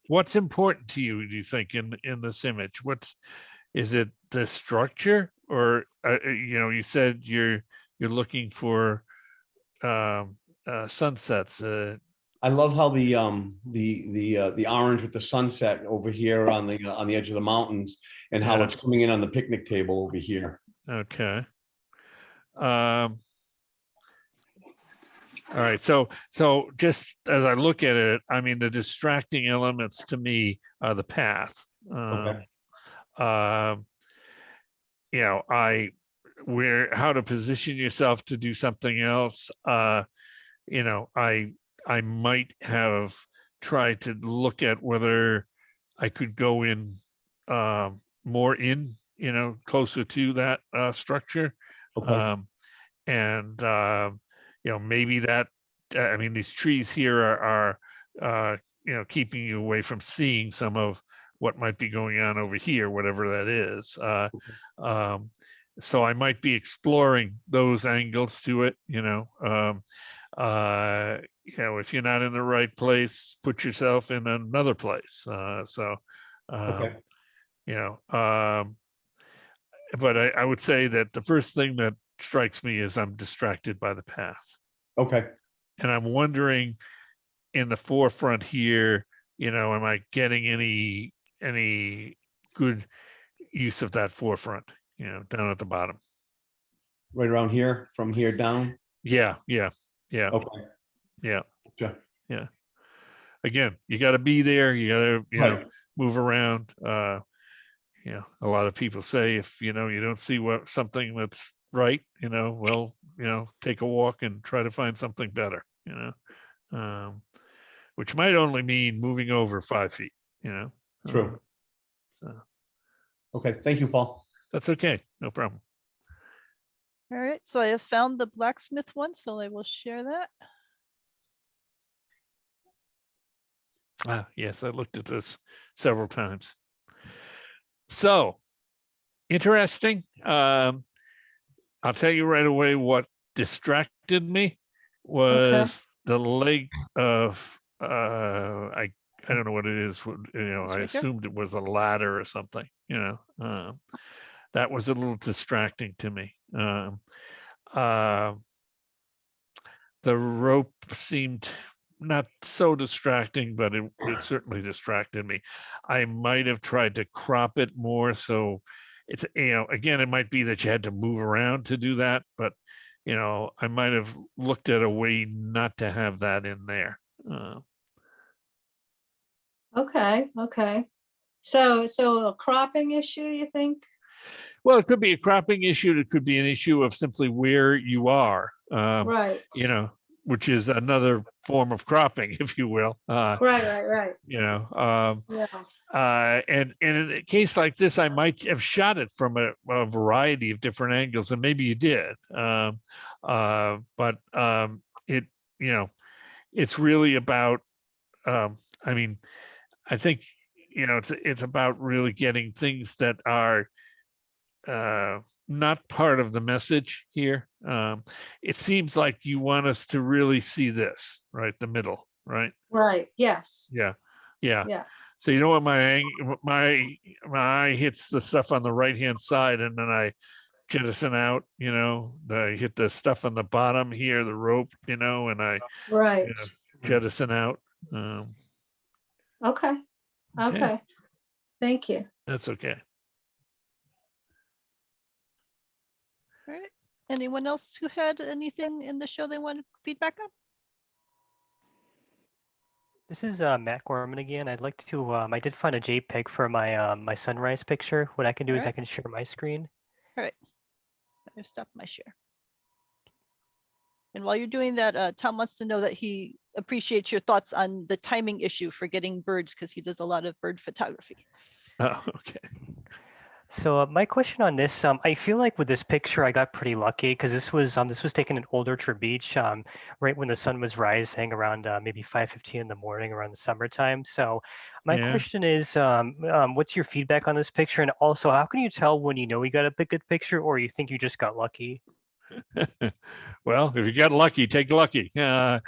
what's important to you, do you think, in this image? Is it the structure, or, you know, you said you're looking for sunsets. I love how the orange with the sunset over here on the edge of the mountains, and how Yeah. it's coming in on the picnic table over here. Okay. All right. So just as I look at it, I mean, the distracting elements to me are the path. Okay. You know, how to position yourself to do something else. You know, I might have tried to look at whether I could go in more in, you know, closer to that structure. Okay. And you know, maybe that, I mean, these trees here are you know, keeping you away from seeing some of what might be going on over here, whatever that is. So I might be exploring those angles to it, you know. You know, if you're not in the right place, put yourself in another place. Okay. You know, but I would say that the first thing that strikes me is I'm distracted by the path. Okay. And I'm wondering, in the forefront here, you know, am I getting any good use of that forefront, you know, down at the bottom? Right around here, from here down. Yeah. Okay. Yeah. Gotcha. Yeah. Again, you got to be there. You got to, you know, Right. move around. You know, a lot of people say, if, you know, you don't see something that's right, you know, well, you know, take a walk and try to find something better, you know, which might only mean moving over 5 feet, you know. True. So Okay. Thank you, Paul. that's okay. No problem. All right, so I have found the blacksmith one, so I will share that. Yes, I looked at this several times. So interesting. I'll tell you right away what distracted me was the leg of I don't know what it is. You know, This I right here? assumed it was a ladder or something. You know, that was a little distracting to me. The rope seemed not so distracting, but it certainly distracted me. I might have tried to crop it more, so it's, you know, again, it might be that you had to move around to do that, but you know, I might have looked at a way not to have that in there. Okay. So a cropping issue, you think? Well, it could be a cropping issue. It could be an issue of simply where you are. Right. You know, which is another form of cropping, if you will. Right. You know, Yes. and in a case like this, I might have shot it from a variety of different angles, and maybe you did. But it, you know, it's really about. I mean, I think, you know, it's about really getting things that are not part of the message here. It seems like you want us to really see this, right? The middle, right? Right, yes, Yeah, yeah. yeah. So you know what, my eye hits the stuff on the right hand side, and then I jettison out. You know, I hit the stuff on the bottom here, the rope. You know, and I Right, jettison out. okay, Okay. okay. Thank you. That's okay. All right. Anyone else who had anything in the show they wanted feedback on? This is Matt Gorman again. I'd like to. I did find a JPEG for my my sunrise picture. What I can do is I Alright. can share my screen. All right. Let me stop my share. And while you're doing that, Tom wants to know that he appreciates your thoughts on the timing issue for getting birds because he does a lot of bird photography. Oh, okay. So my question on this, I feel like with this picture, I got pretty lucky because this was taken in Old Orchard Beach, right when the sun was rising around maybe 5:15 in the morning around the summertime. So my Yeah. question is, what's your feedback on this picture? And also, how can you tell when you know you got a good picture or you think you just got lucky? Well, if you got lucky, take lucky. You know,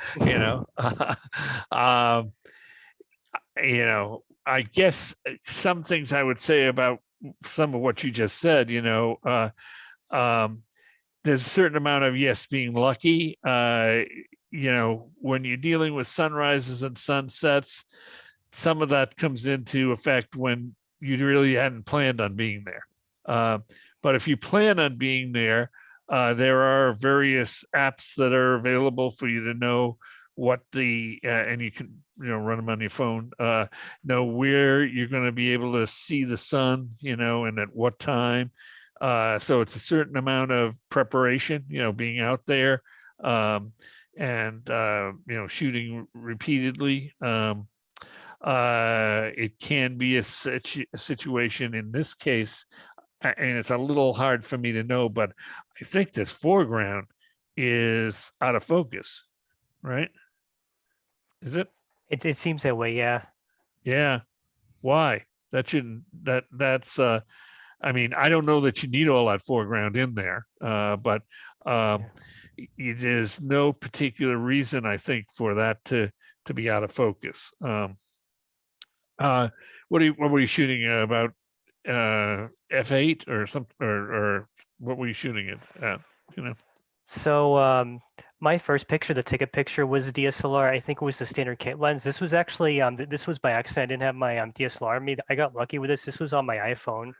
you know, I guess some things I would say about some of what you just said. You know, there's a certain amount of yes, being lucky. You know, when you're dealing with sunrises and sunsets, some of that comes into effect when you really hadn't planned on being there. But if you plan on being there, there are various apps that are available for you to know what the and you can, you know, run them on your phone, know where you're going to be able to see the sun, you know, and at what time. So it's a certain amount of preparation, you know, being out there, and you know, shooting repeatedly. It can be a situation in this case, and it's a little hard for me to know, but I think this foreground is out of focus, right? Is it? It seems that way, yeah. Yeah. Why? That shouldn't, that's, I mean, I don't know that you need all that foreground in there, but there's no particular reason, I think, for that to be out of focus. What were you shooting about? F8 or something, or what were you shooting it at? You know. So my first picture, the ticket picture, was a DSLR. I think it was the standard kit lens. This was actually this was by accident. I didn't have my DSLR. I got lucky with this. This was on my iPhone.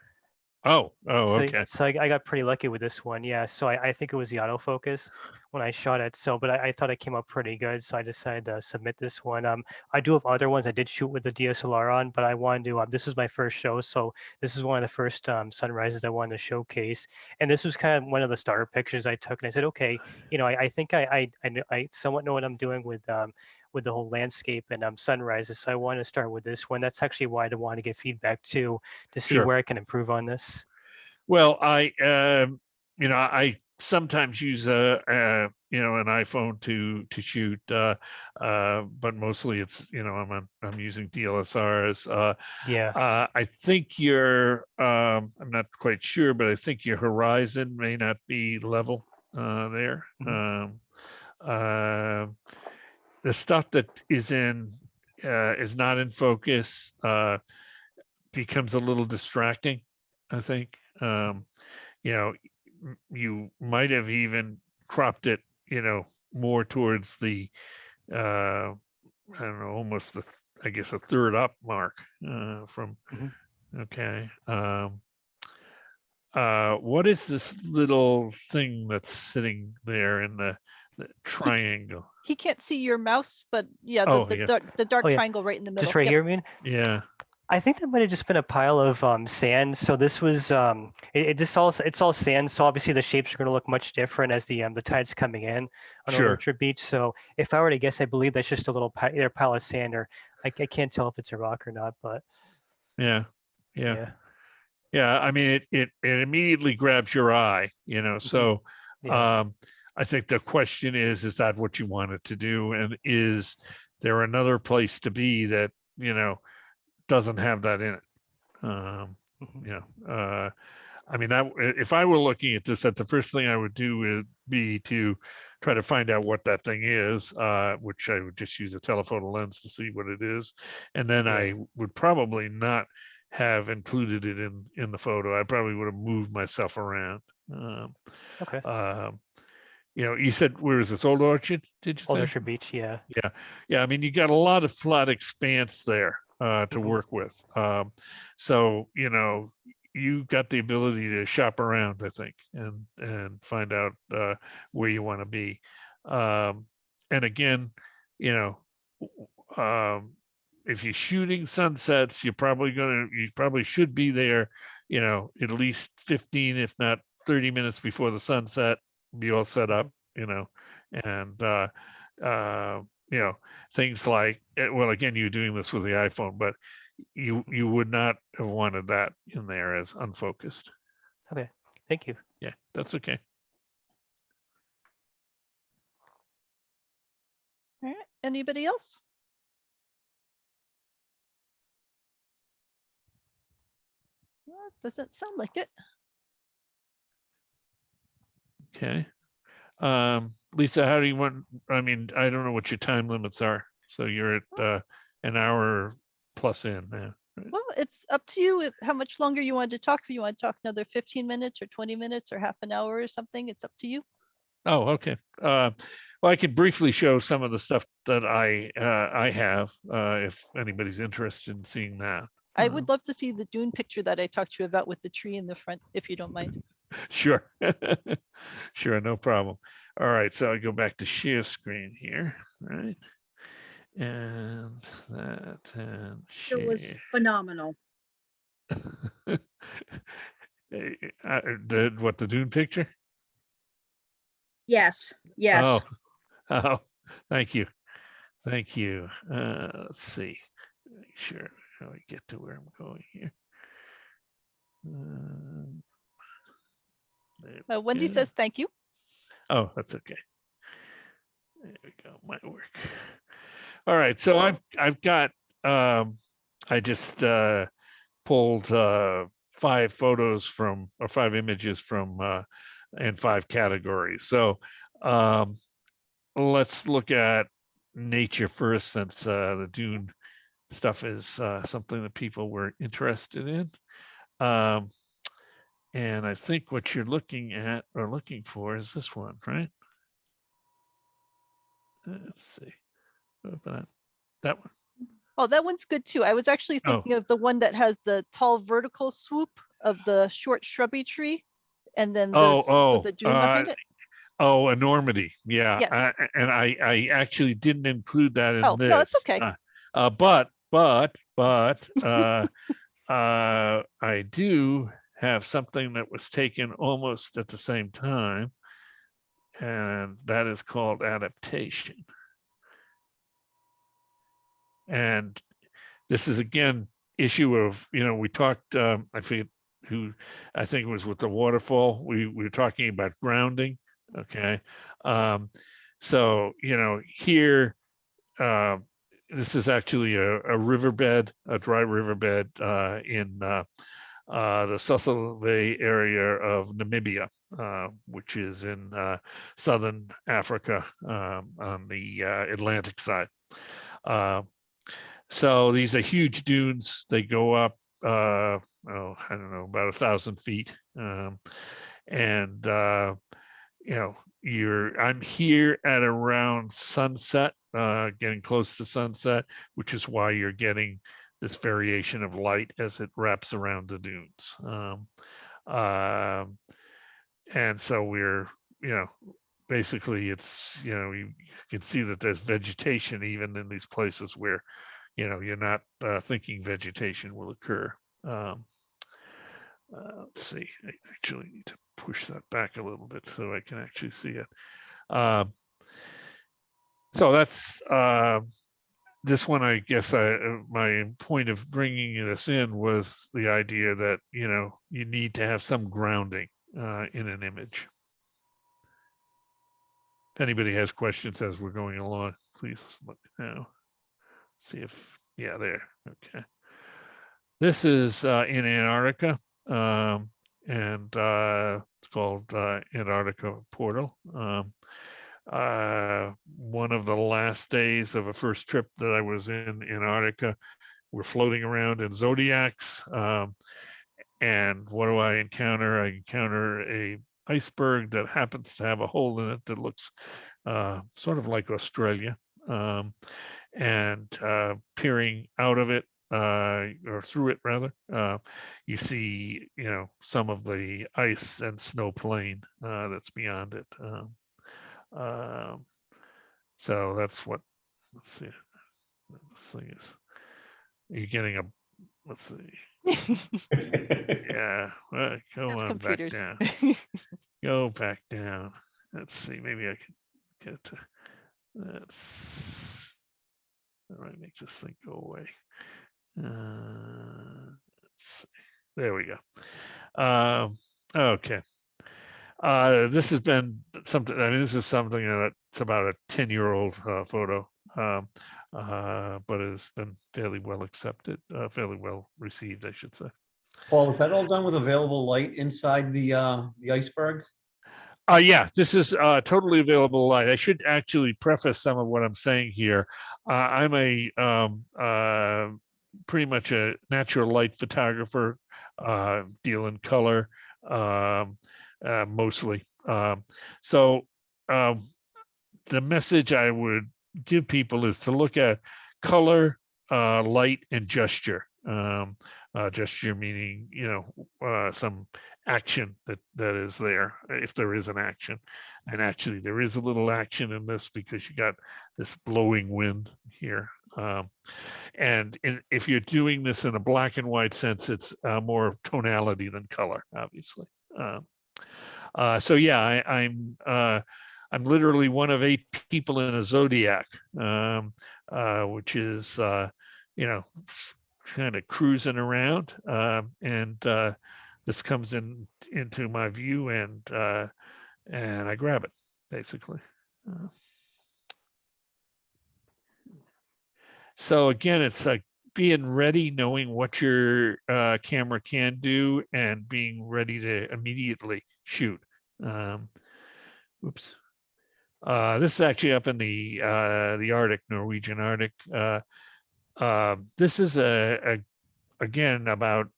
Oh, So, okay. so I got pretty lucky with this one. Yeah. So I think it was the autofocus when I shot it. So, but I thought it came out pretty good. So I decided to submit this one. I do have other ones I did shoot with the DSLR on, but I wanted to, this was my first show. So this is one of the first sunrises I wanted to showcase. And this was kind of one of the starter pictures I took. And I said, okay, you know, I think I somewhat know what I'm doing with the whole landscape and sunrises. So I want to start with this one. That's actually why I want to get feedback too, to see Sure. where I can improve on this. Well, you know, I sometimes use you know, an iPhone to shoot, but mostly it's, you know, I'm using DSLRs. Yeah. I think I'm not quite sure, but I think your horizon may not be level there. Mhm. The stuff that is not in focus becomes a little distracting, I think. You know, you might have even cropped it, you know, more towards the I don't know, almost I guess a third up mark from. Mhm. Okay. What is this little thing that's sitting there in the triangle? He can't see your mouse, but yeah, Oh, yeah. the dark Oh, yeah. triangle right in the middle. Just right Yep. here, I mean? Yeah. I think that might have just been a pile of sand. So this was it's all sand. So obviously the shapes are going to look much different as the tide's coming in on Old Sure. Orchard Beach. So if I were to guess, I believe that's just a little either pile of sand or I can't tell if it's a rock or not. But Yeah. Yeah. yeah, Yeah. I mean, it immediately grabs your eye, so yeah. I think the question is that what you want it to do? And is there another place to be that, doesn't have that in it? Mhm. I mean, if I were looking at this, the first thing I would do would be to try to find out what that thing is, which I would just use a telephoto lens to see what it is. And then Yeah. I would probably not have included it in the photo. I probably would have moved myself around. Okay. You said, where is this, Old Orchard? Did you Old say? Orchard Beach. Yeah. Yeah. Yeah. I mean, you got a lot of flat expanse there to Mhm. work with. So, you got the ability to shop around, I think, and find out where you want to be. And again, you know, if you're shooting sunsets, you probably should be there, at least 15, if not 30 minutes before the sunset, be all set up, and things like, well, again, you're doing this with the iPhone, but you would not have wanted that in there as unfocused. Okay. Thank you. Yeah, that's okay. All right, anybody else? Well, it doesn't sound like it. Okay. Lisa, how do you want, I mean, I don't know what your time limits are. So you're at an hour plus in now. Right? Well, it's up to you how much longer you want to talk. If you want to talk another 15 minutes or 20 minutes or half an hour or something, it's up to you. Oh, okay. Well, I could briefly show some of the stuff that I have, if anybody's interested in seeing that. I would love to see the dune picture that I talked to you about with the tree in the front, if you don't mind. Sure. Sure, no problem. All right, so I go back to share screen here, right? And that and share. It was phenomenal. The dune picture? Yes, yes. Oh, thank you. Thank you. Let's see. Make sure how I get to where I'm going here. There we Wendy go. says thank you. Oh, that's okay. There we go. Might work. All right. So I've got I just pulled 5 photos from, or 5 images from and 5 categories. So let's look at nature first, since the dune stuff is something that people were interested in. And I think what you're looking at or looking for is this one, right? Let's see. Open up that one. Oh, that one's good too. I was actually Oh. thinking of the one that has the tall vertical swoop of the short shrubby tree and then the swoop with the dune behind it. Oh, enormity. Yeah. Yes. I actually didn't include that in Oh, this. no, it's okay. But I do have something that was taken almost at the same time, and that is called adaptation. And this is, again, issue of, we talked, I forget who, I think it was with the waterfall, we were talking about grounding. Okay. So, here, this is actually a riverbed, a dry riverbed in the Sussel area of Namibia, which is in southern Africa, on the Atlantic side. So these are huge dunes. They go up, I don't know, about 1,000 feet. And I'm here at around sunset, getting close to sunset, which is why you're getting this variation of light as it wraps around the dunes. And so we're, basically it's, you can see that there's vegetation even in these places where, you're not thinking vegetation will occur. Let's see, I actually need to push that back a little bit so I can actually see it. So that's this one, I guess my point of bringing this in was the idea that, you need to have some grounding in an image. If anybody has questions as we're going along, please let me know. See if, yeah, there, okay. This is in Antarctica, and it's called Antarctica Portal. One of the last days of a first trip that I was in Antarctica, we're floating around in zodiacs. And what do I encounter? I encounter a iceberg that happens to have a hole in it that looks sort of like Australia. And peering out of it, or through it rather, you see, some of the ice and snow plain that's beyond it. So that's what, let's see, this thing is, you're getting a, let's see. Yeah, well, go That's on computers. back down. Go back down. Let's see, maybe I can get to, that's, that might make this thing go away. Let's see. There we go. Okay. This has been something, this is something that's about a 10-year-old photo, but it's been fairly well accepted, fairly well received, I should say. Paul, was that all done with available light inside the iceberg? Yeah, this is totally available light. I should actually preface some of what I'm saying here. I'm a pretty much a natural light photographer, deal in color, mostly. So the message I would give people is to look at color, light, and gesture. Gesture meaning, some action that is there, if there is an action. And actually there is a little action in this because you got this blowing wind here. And if you're doing this in a black and white sense, it's more tonality than color, obviously. So yeah, I'm literally one of 8 people in a zodiac, which is kind of cruising around, and this comes into my view, and I grab it basically. So again, it's like being ready, knowing what your camera can do, and being ready to immediately shoot. Oops. This is actually up in the Arctic, Norwegian Arctic. This is again about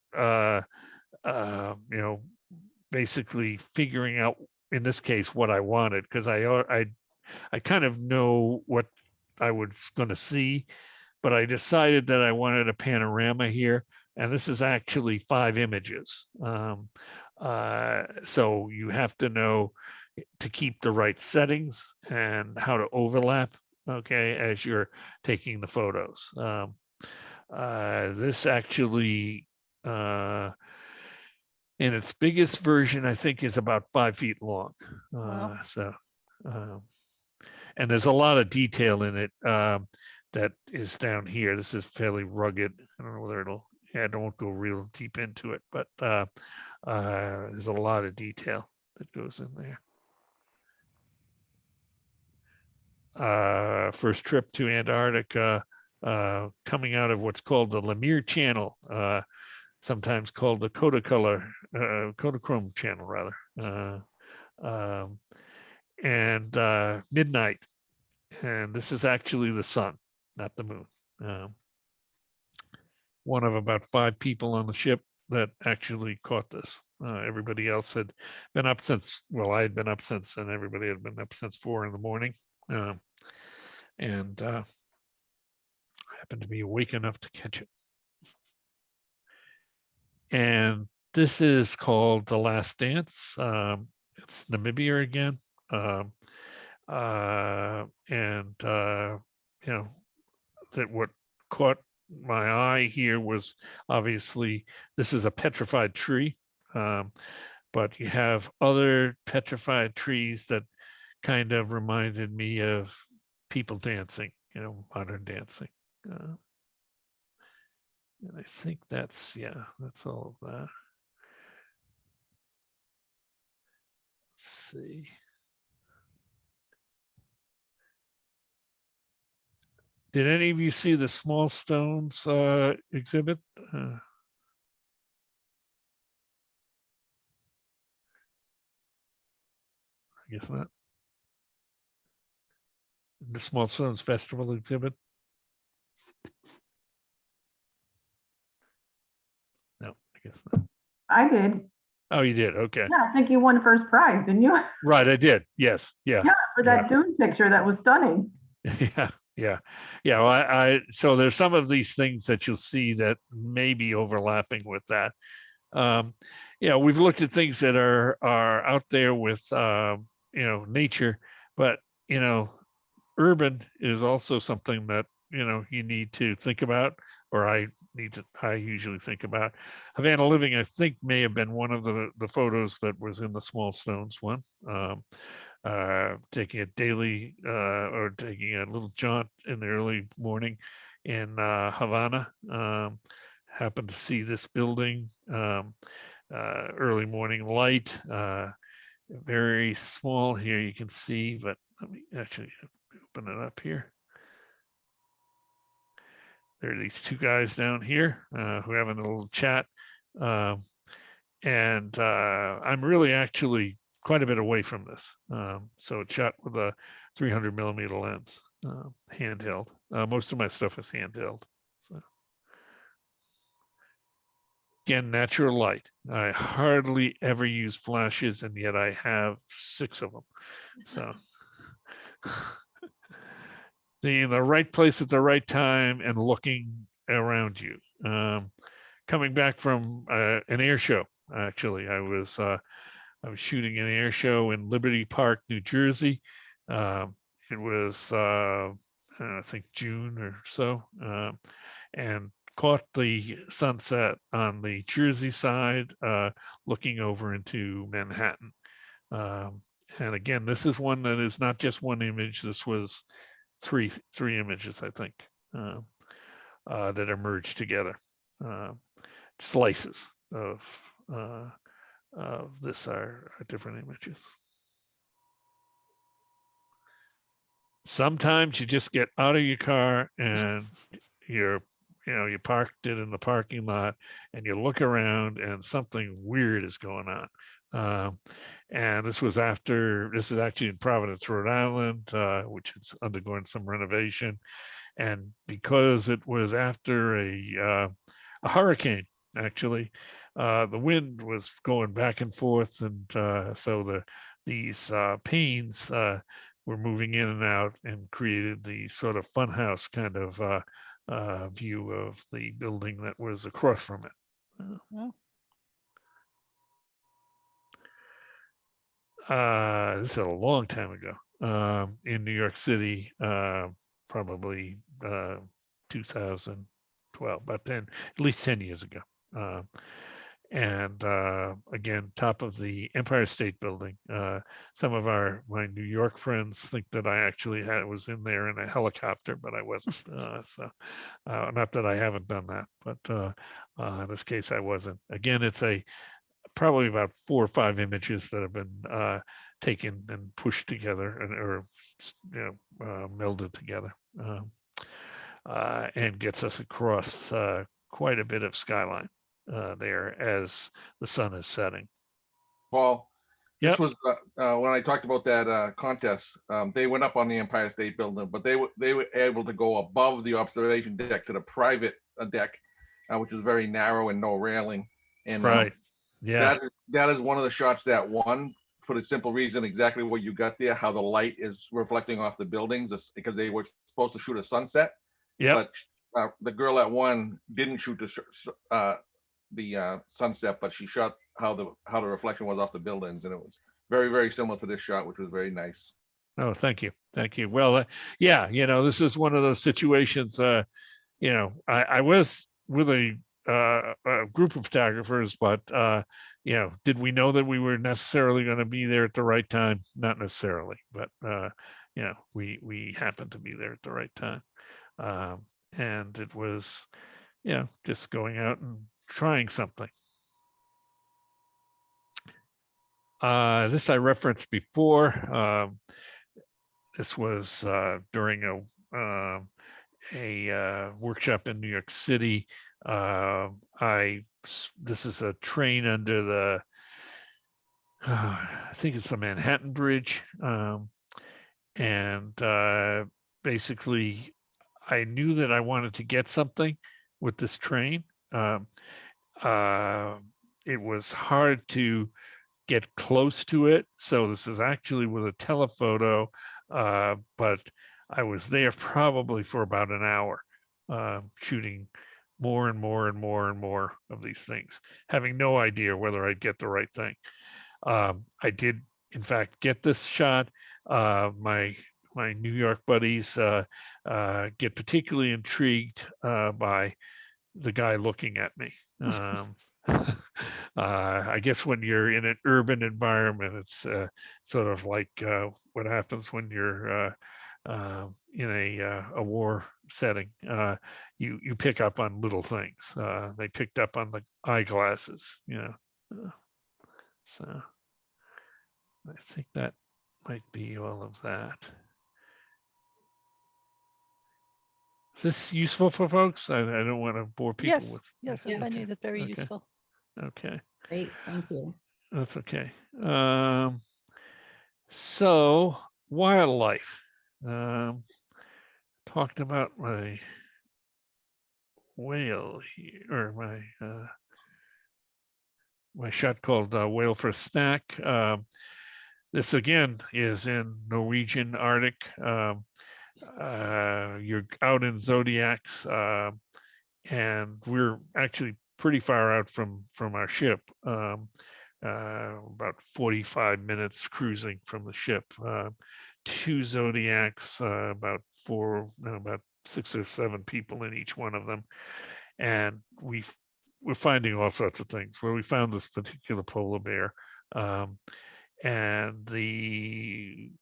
basically figuring out, in this case, what I wanted, because I kind of know what I was going to see, but I decided that I wanted a panorama here, and this is actually 5 images. So you have to know to keep the right settings and how to overlap, okay, as you're taking the photos. This actually, in its biggest version, I think is about 5 feet long. Wow. And there's a lot of detail in it that is down here. This is fairly rugged. I don't know whether I won't go real deep into it, but there's a lot of detail that goes in there. First trip to Antarctica, coming out of what's called the Lemire Channel, sometimes called the Kodachrome Channel, rather, and midnight. And this is actually the sun, not the moon. One of about 5 people on the ship that actually caught this. Everybody else had been up since, well, I had been up since, and everybody had been up since 4 in the morning. And I happened to be awake enough to catch it. And this is called The Last Dance. It's Namibia again. That what caught my eye here was obviously this is a petrified tree, but you have other petrified trees that kind of reminded me of people dancing, modern dancing. And I think that's all of that. Let's see. Did any of you see the Small Stones exhibit? I guess not. The Small Stones Festival exhibit? No, I guess not. I did. Oh, you did? Okay. Yeah, I think you won first prize, didn't you? Right, I did. Yes. Yeah. Yeah, for that dune picture, that was stunning. Yeah. Well, so there's some of these things that you'll see that may be overlapping with that. We've looked at things that are out there with nature, but urban is also something that you need to think about, or I usually think about. Havana Living, I think, may have been one of the photos that was in the Small Stones one. Taking a daily or taking a little jaunt in the early morning in Havana. Happened to see this building, early morning light, very small here you can see, but let me actually open it up here. There are these two guys down here who are having a little chat. And I'm really actually quite a bit away from this. So it's shot with a 300 millimeter lens, handheld. Most of my stuff is handheld. So. Again, natural light. I hardly ever use flashes, and yet I have 6 of them. So being in the right place at the right time and looking around you. Coming back from an air show, actually, I was shooting an air show in Liberty Park, New Jersey. It was, I think, June or so, and caught the sunset on the Jersey side, looking over into Manhattan. And again, this is one that is not just one image. This was three images, I think, that are merged together. Slices of this are different images. Sometimes you just get out of your car and you parked it in the parking lot and you look around and something weird is going on. And this is actually in Providence, Rhode Island, which is undergoing some renovation. And because it was after a hurricane, actually, the wind was going back and forth, and so these panes were moving in and out and created the sort of funhouse kind of view of the building that was across from it. This is a long time ago, in New York City, probably 2012, but then at least 10 years ago. And again, top of the Empire State Building. Some of my New York friends think that I actually was in there in a helicopter, but I wasn't. So not that I haven't done that, but in this case I wasn't. Again, it's probably about 4 or 5 images that have been taken and pushed together or melded together, and gets us across quite a bit of skyline there as the sun is setting. Paul, Yep. this was when I talked about that contest. They went up on the Empire State Building, but they were able to go above the observation deck to the private deck, which is very narrow and no railing. And Right. Yeah. that is one of the shots that won, for the simple reason exactly what you got there, how the light is reflecting off the buildings, because they were supposed to shoot a sunset. Yeah. But the girl that won didn't shoot the sunset, but she shot how the reflection was off the buildings, and it was very, very similar to this shot, which was very nice. Oh, thank you. Well, yeah, this is one of those situations. you know, I was with a group of photographers, but you know, did we know that we were necessarily going to be there at the right time? Not necessarily, but you know, we happened to be there at the right time, and it was, you know, just going out and trying something. This I referenced before. This was during a workshop in New York City. This is a train under the, I think it's the Manhattan Bridge, and basically, I knew that I wanted to get something with this train. It was hard to get close to it, so this is actually with a telephoto, but I was there probably for about an hour, shooting more and more and more and more of these things, having no idea whether I'd get the right thing. I did, in fact, get this shot. My New York buddies get particularly intrigued by the guy looking at me. I guess when you're in an urban environment, it's sort of like what happens when you're in a war setting. You pick up on little things. They picked up on the eyeglasses, you know. So I think that might be all of that. Is this useful for folks? I don't want to bore people Yes, with. yes, I Okay, find it very okay, useful. Okay, Great, thank you. that's okay. So wildlife. Talked about my whale here, or my shot called Whale for a Snack. This again is in Norwegian Arctic. You're out in zodiacs, and we're actually pretty far out from our ship, about 45 minutes cruising from the ship. 2 zodiacs, about 6 or 7 people in each one of them, and we're finding all sorts of things. Where we found this particular polar bear, and we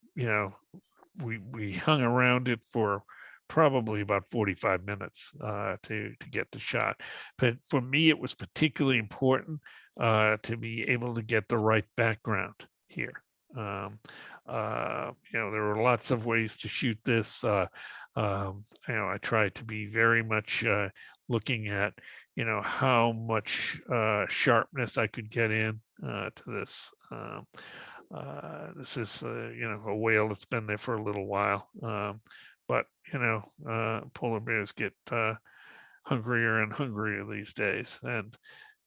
hung around it for probably about 45 minutes to get the shot. But for me, it was particularly important to be able to get the right background here. There were lots of ways to shoot this. I tried to be very much looking at, how much sharpness I could get in to this. This is, a whale that's been there for a little while. But, polar bears get hungrier and hungrier these days. And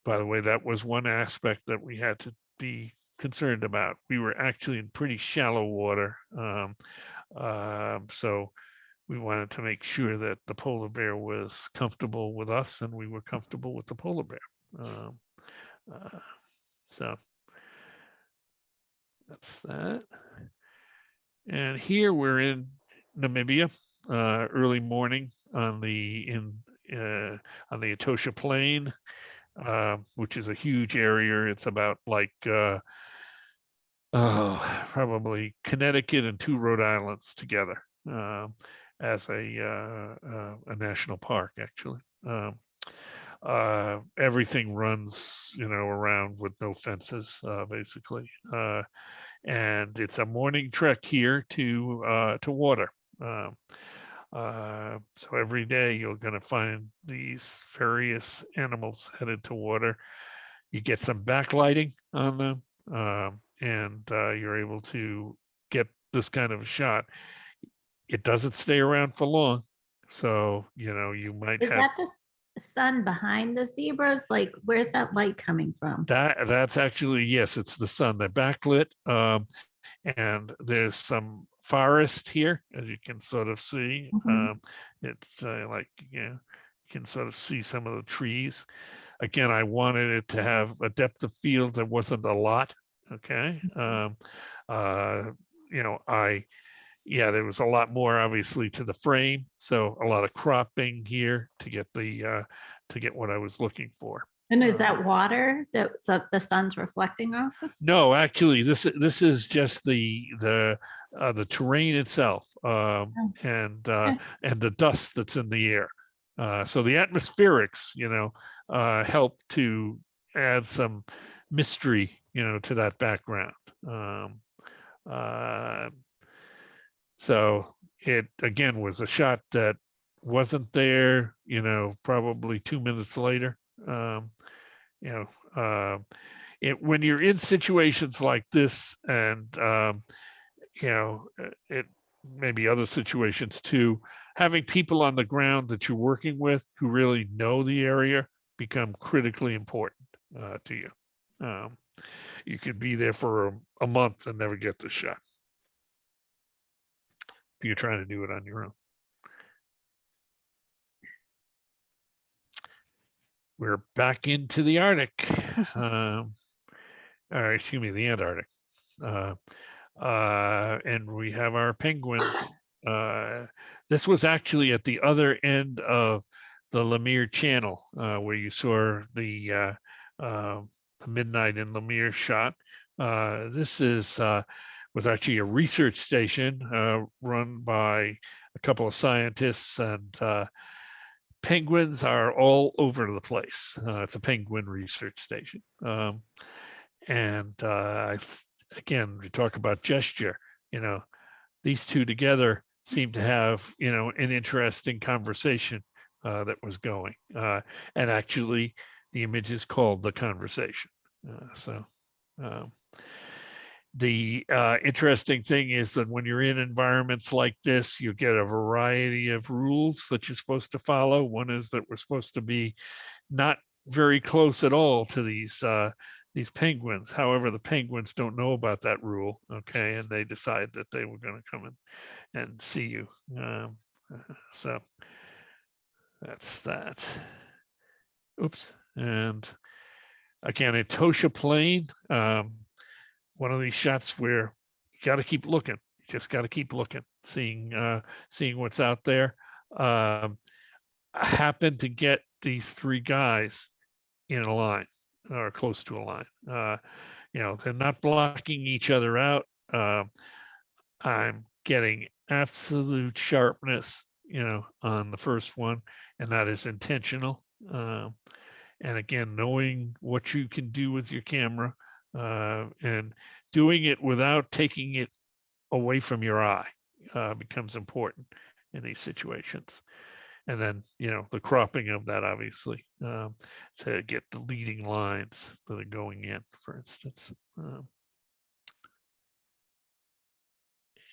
by the way, that was one aspect that we had to be concerned about. We were actually in pretty shallow water. So we wanted to make sure that the polar bear was comfortable with us and we were comfortable with the polar bear. So that's that. And here we're in Namibia, early morning on the Etosha Plain, which is a huge area. It's about like probably Connecticut and 2 Rhode Islands together as a national park, actually. Everything runs, around with no fences, basically. And it's a morning trek here to water. So every day you're going to find these various animals headed to water. You get some backlighting on them, and you're able to get this kind of a shot. It doesn't stay around for long, so you might Is have. that the sun behind the zebras? Like, where's that light coming from? That's actually, yes, it's the sun. They're backlit, and there's some forest here, as you can sort of see. It's you can sort of see some of the trees. Again, I wanted it to have a depth of field that wasn't a lot. Okay. yeah, there was a lot more obviously to the frame. So a lot of cropping here to get what I was looking for. And is that water that the sun's reflecting off of? No, actually, this is just the terrain itself, and the dust that's in the air. So the atmospherics, help to add some mystery, to that background. So it again was a shot that wasn't there, probably 2 minutes later. When you're in situations like this, and it maybe other situations too, having people on the ground that you're working with who really know the area become critically important to you. You could be there for a month and never get the shot if you're trying to do it on your own. We're back into the Arctic. Excuse me, the Antarctic. And we have our penguins. This was actually at the other end of the Lemire Channel, where you saw the Midnight in Lemire shot. This was actually a research station run by a couple of scientists, and penguins are all over the place. It's a penguin research station. And again, we talk about gesture, these two together seem to have, an interesting conversation that was going. And actually, the image is called The Conversation. The interesting thing is that when you're in environments like this, you get a variety of rules that you're supposed to follow. One is that we're supposed to be not very close at all to these penguins. However, the penguins don't know about that rule, okay, and they decide that they were going to come in and see you. So that's that. Oops. And again, Etosha Plain. One of these shots where you got to keep looking. You just got to keep looking, seeing what's out there. I happened to get these three guys in a line or close to a line. They're not blocking each other out. I'm getting absolute sharpness, on the first one, and that is intentional. And again, knowing what you can do with your camera. And doing it without taking it away from your eye becomes important in these situations. And then, the cropping of that, obviously, to get the leading lines that are going in, for instance.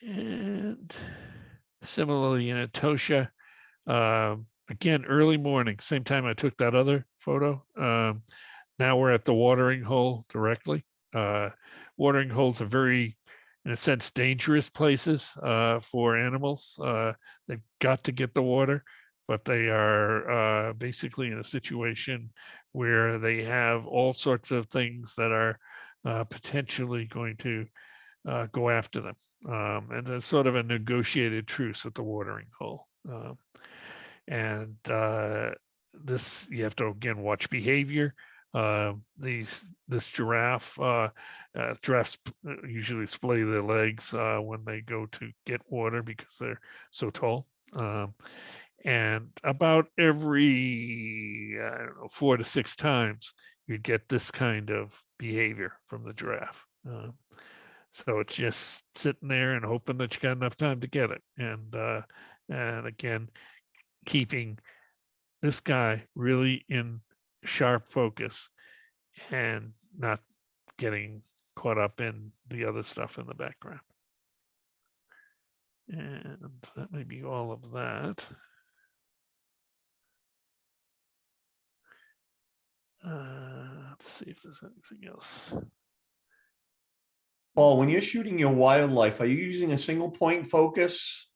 And similarly in Etosha, again, early morning, same time I took that other photo. Now we're at the watering hole directly. Watering holes are very, in a sense, dangerous places for animals. They've got to get the water, but they are basically in a situation where they have all sorts of things that are potentially going to go after them. And there's sort of a negotiated truce at the watering hole. And this, you have to, again, watch behavior. This giraffe, giraffes usually splay their legs when they go to get water because they're so tall. And about every 4 to 6 times, you'd get this kind of behavior from the giraffe. So it's just sitting there and hoping that you got enough time to get it. And again, keeping this guy really in sharp focus and not getting caught up in the other stuff in the background. And that may be all of that. Let's see if there's anything else. Paul, when you're shooting your wildlife, are you using a single point focus?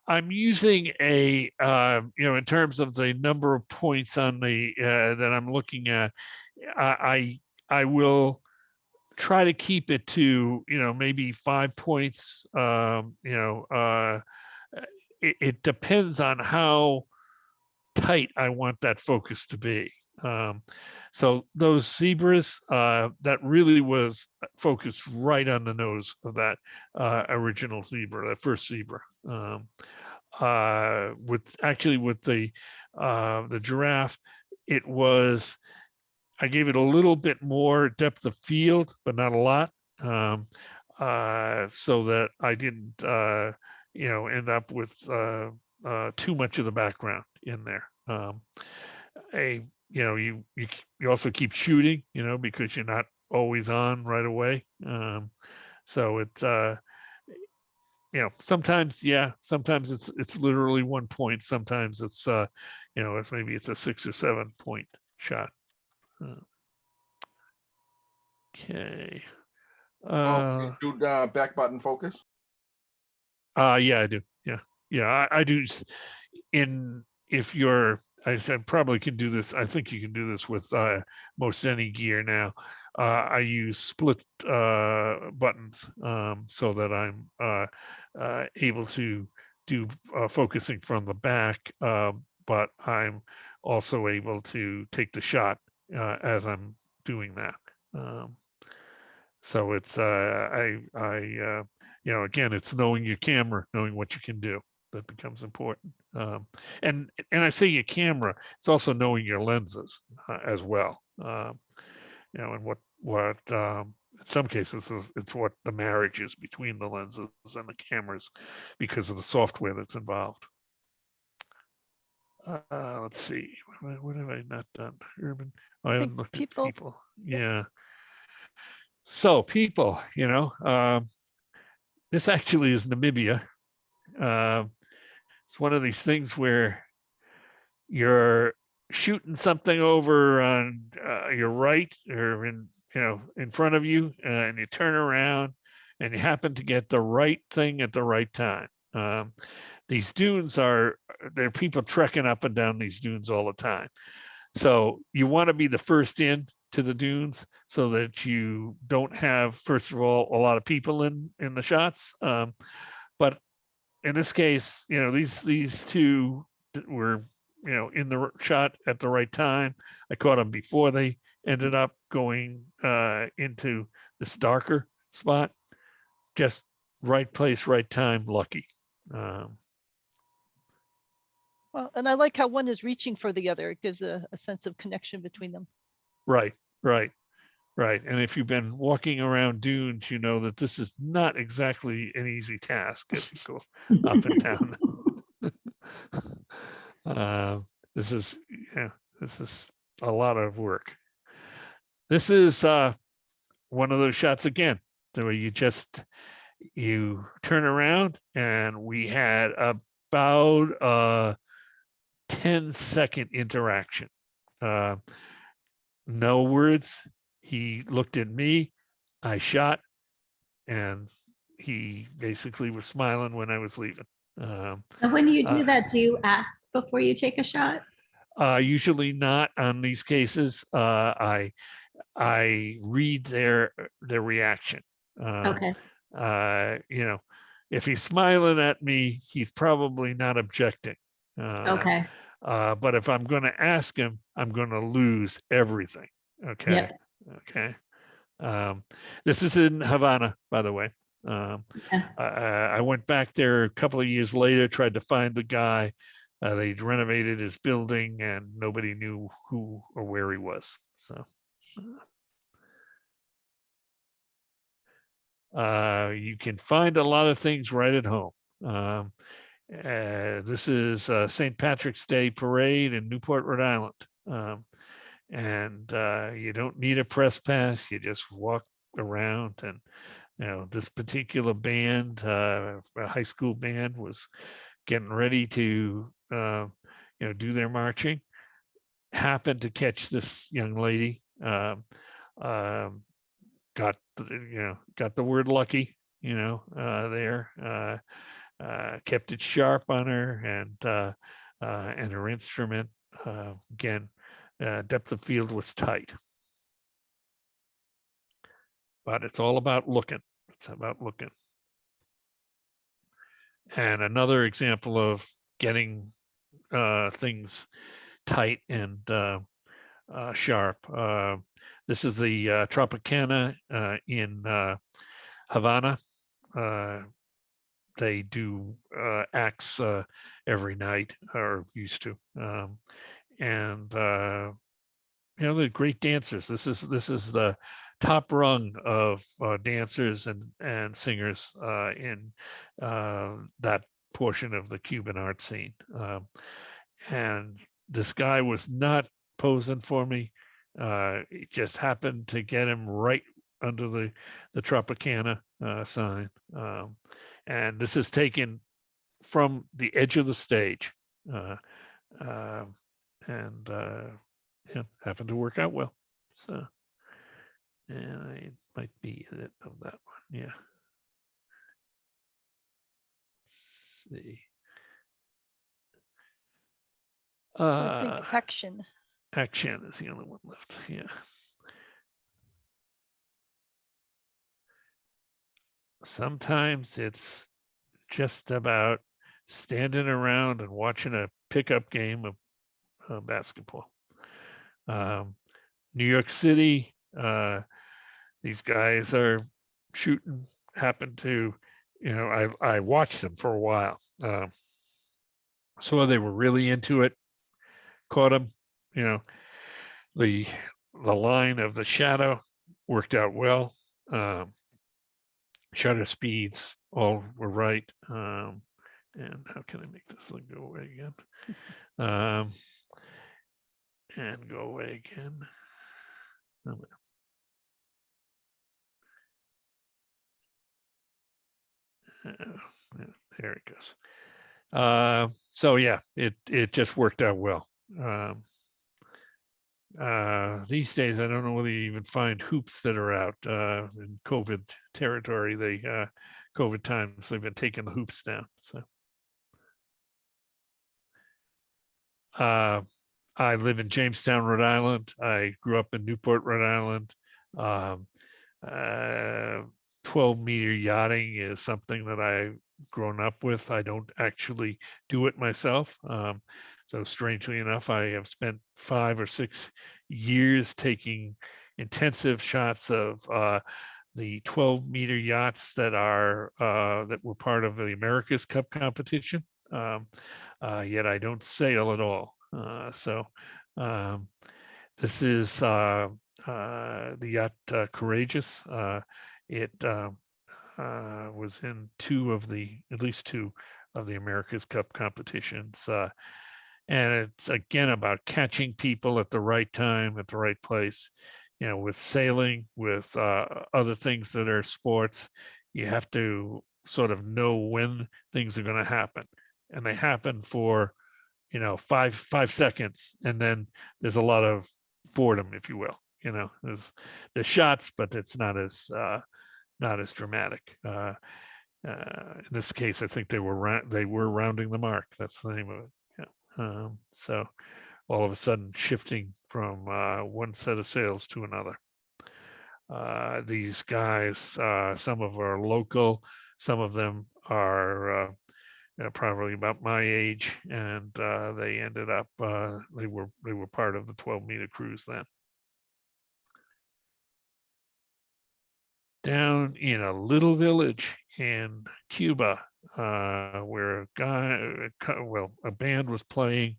I'm using a, in terms of the number of points on the that I'm looking at, I will try to keep it to, maybe 5 points. It depends on how tight I want that focus to be. So those zebras, that really was focused right on the nose of that original zebra, that first zebra. With the giraffe, I gave it a little bit more depth of field, but not a lot, so that I didn't, end up with too much of the background in there. You also keep shooting, because you're not always on right away. So it's sometimes it's literally 1 point. Sometimes it's maybe it's a 6 or 7 point shot. Okay. Do back button focus? Yeah, I do. Yeah, I do. I probably can do this. I think you can do this with most any gear now. I use split buttons so that I'm able to do focusing from the back, but I'm also able to take the shot as I'm doing that. So it's again, it's knowing your camera, knowing what you can do, that becomes important. And I say your camera, it's also knowing your lenses as well. And what in some cases it's what the marriage is between the lenses and the cameras because of the software that's involved. Let's see, what have I not done? Urban. I haven't looked at people. Yeah. So people, this actually is Namibia. It's one of these things where you're shooting something over on your right or in front of you, and you turn around and you happen to get the right thing at the right time. These dunes there are people trekking up and down these dunes all the time. So you want to be the first in to the dunes so that you don't have, first of all, a lot of people in the shots. But in this case, these two were, in the shot at the right time. I caught them before they ended up going into this darker spot. Just right place, right time, lucky. Well, and I like how one is reaching for the other. It gives a sense of connection between them. Right. And if you've been walking around dunes, you know that this is not exactly an easy task as you go up and down. This is a lot of work. This is one of those shots again, where you turn around, and we had about a 10-second interaction. No words. He looked at me, I shot, and he basically was smiling when I was leaving. And when you do that, do you ask before you take a shot? Usually not on these cases. I read their reaction. Okay. If he's smiling at me, he's probably not objecting. Okay. But if I'm going to ask him, I'm going to lose everything. Okay. Yep. Okay. This is in Havana, by the way. I went back there a couple of years later, tried to find the guy. They'd renovated his building and nobody knew who or where he was. So you can find a lot of things right at home. This is St. Patrick's Day Parade in Newport, Rhode Island. And you don't need a press pass. You just walk around, and this particular band, a high school band, was getting ready to do their marching. Happened to catch this young lady. Got the word lucky. There. Kept it sharp on her, and her instrument again. Depth of field was tight. but it's all about looking. It's about looking. And another example of getting things tight and sharp. This is the Tropicana in Havana. They do acts every night, or used to, and they're great dancers. This is the top rung of dancers and singers in that portion of the Cuban art scene. And this guy was not posing for me. It just happened to get him right under the Tropicana sign. And this is taken from the edge of the stage. And happened to work out well. So, and it might be it of that one. Yeah. Let's see. So I think action. Action is the only one left. Yeah. Sometimes it's just about standing around and watching a pickup game of basketball. New York City, these guys are shooting, happen to, I watched them for a while. So they were really into it, caught them, the line of the shadow worked out well. Shutter speeds all were right. And how can I make this thing go away again? And go away again. There it goes. So yeah, it just worked out well. These days, I don't know whether you even find hoops that are out in COVID territory. COVID times, they've been taking the hoops down. So I live in Jamestown, Rhode Island. I grew up in Newport, Rhode Island. 12-meter yachting is something that I've grown up with. I don't actually do it myself. So strangely enough, I have spent 5 or 6 years taking intensive shots of the 12-meter yachts that were part of the America's Cup competition. Yet I don't sail at all. This is the yacht Courageous. It was in at least two of the America's Cup competitions. And it's again about catching people at the right time, at the right place. With sailing, with other things that are sports, you have to sort of know when things are going to happen. And they happen for, 5 seconds. And then there's a lot of boredom, if you will. There's shots, but it's not as dramatic. In this case, I think they were rounding the mark. That's the name of it. Yeah. So all of a sudden shifting from one set of sails to another. These guys, some of them are local, some of them are probably about my age, and they ended up they were part of the 12-meter cruise then. Down in a little village in Cuba, where a band was playing.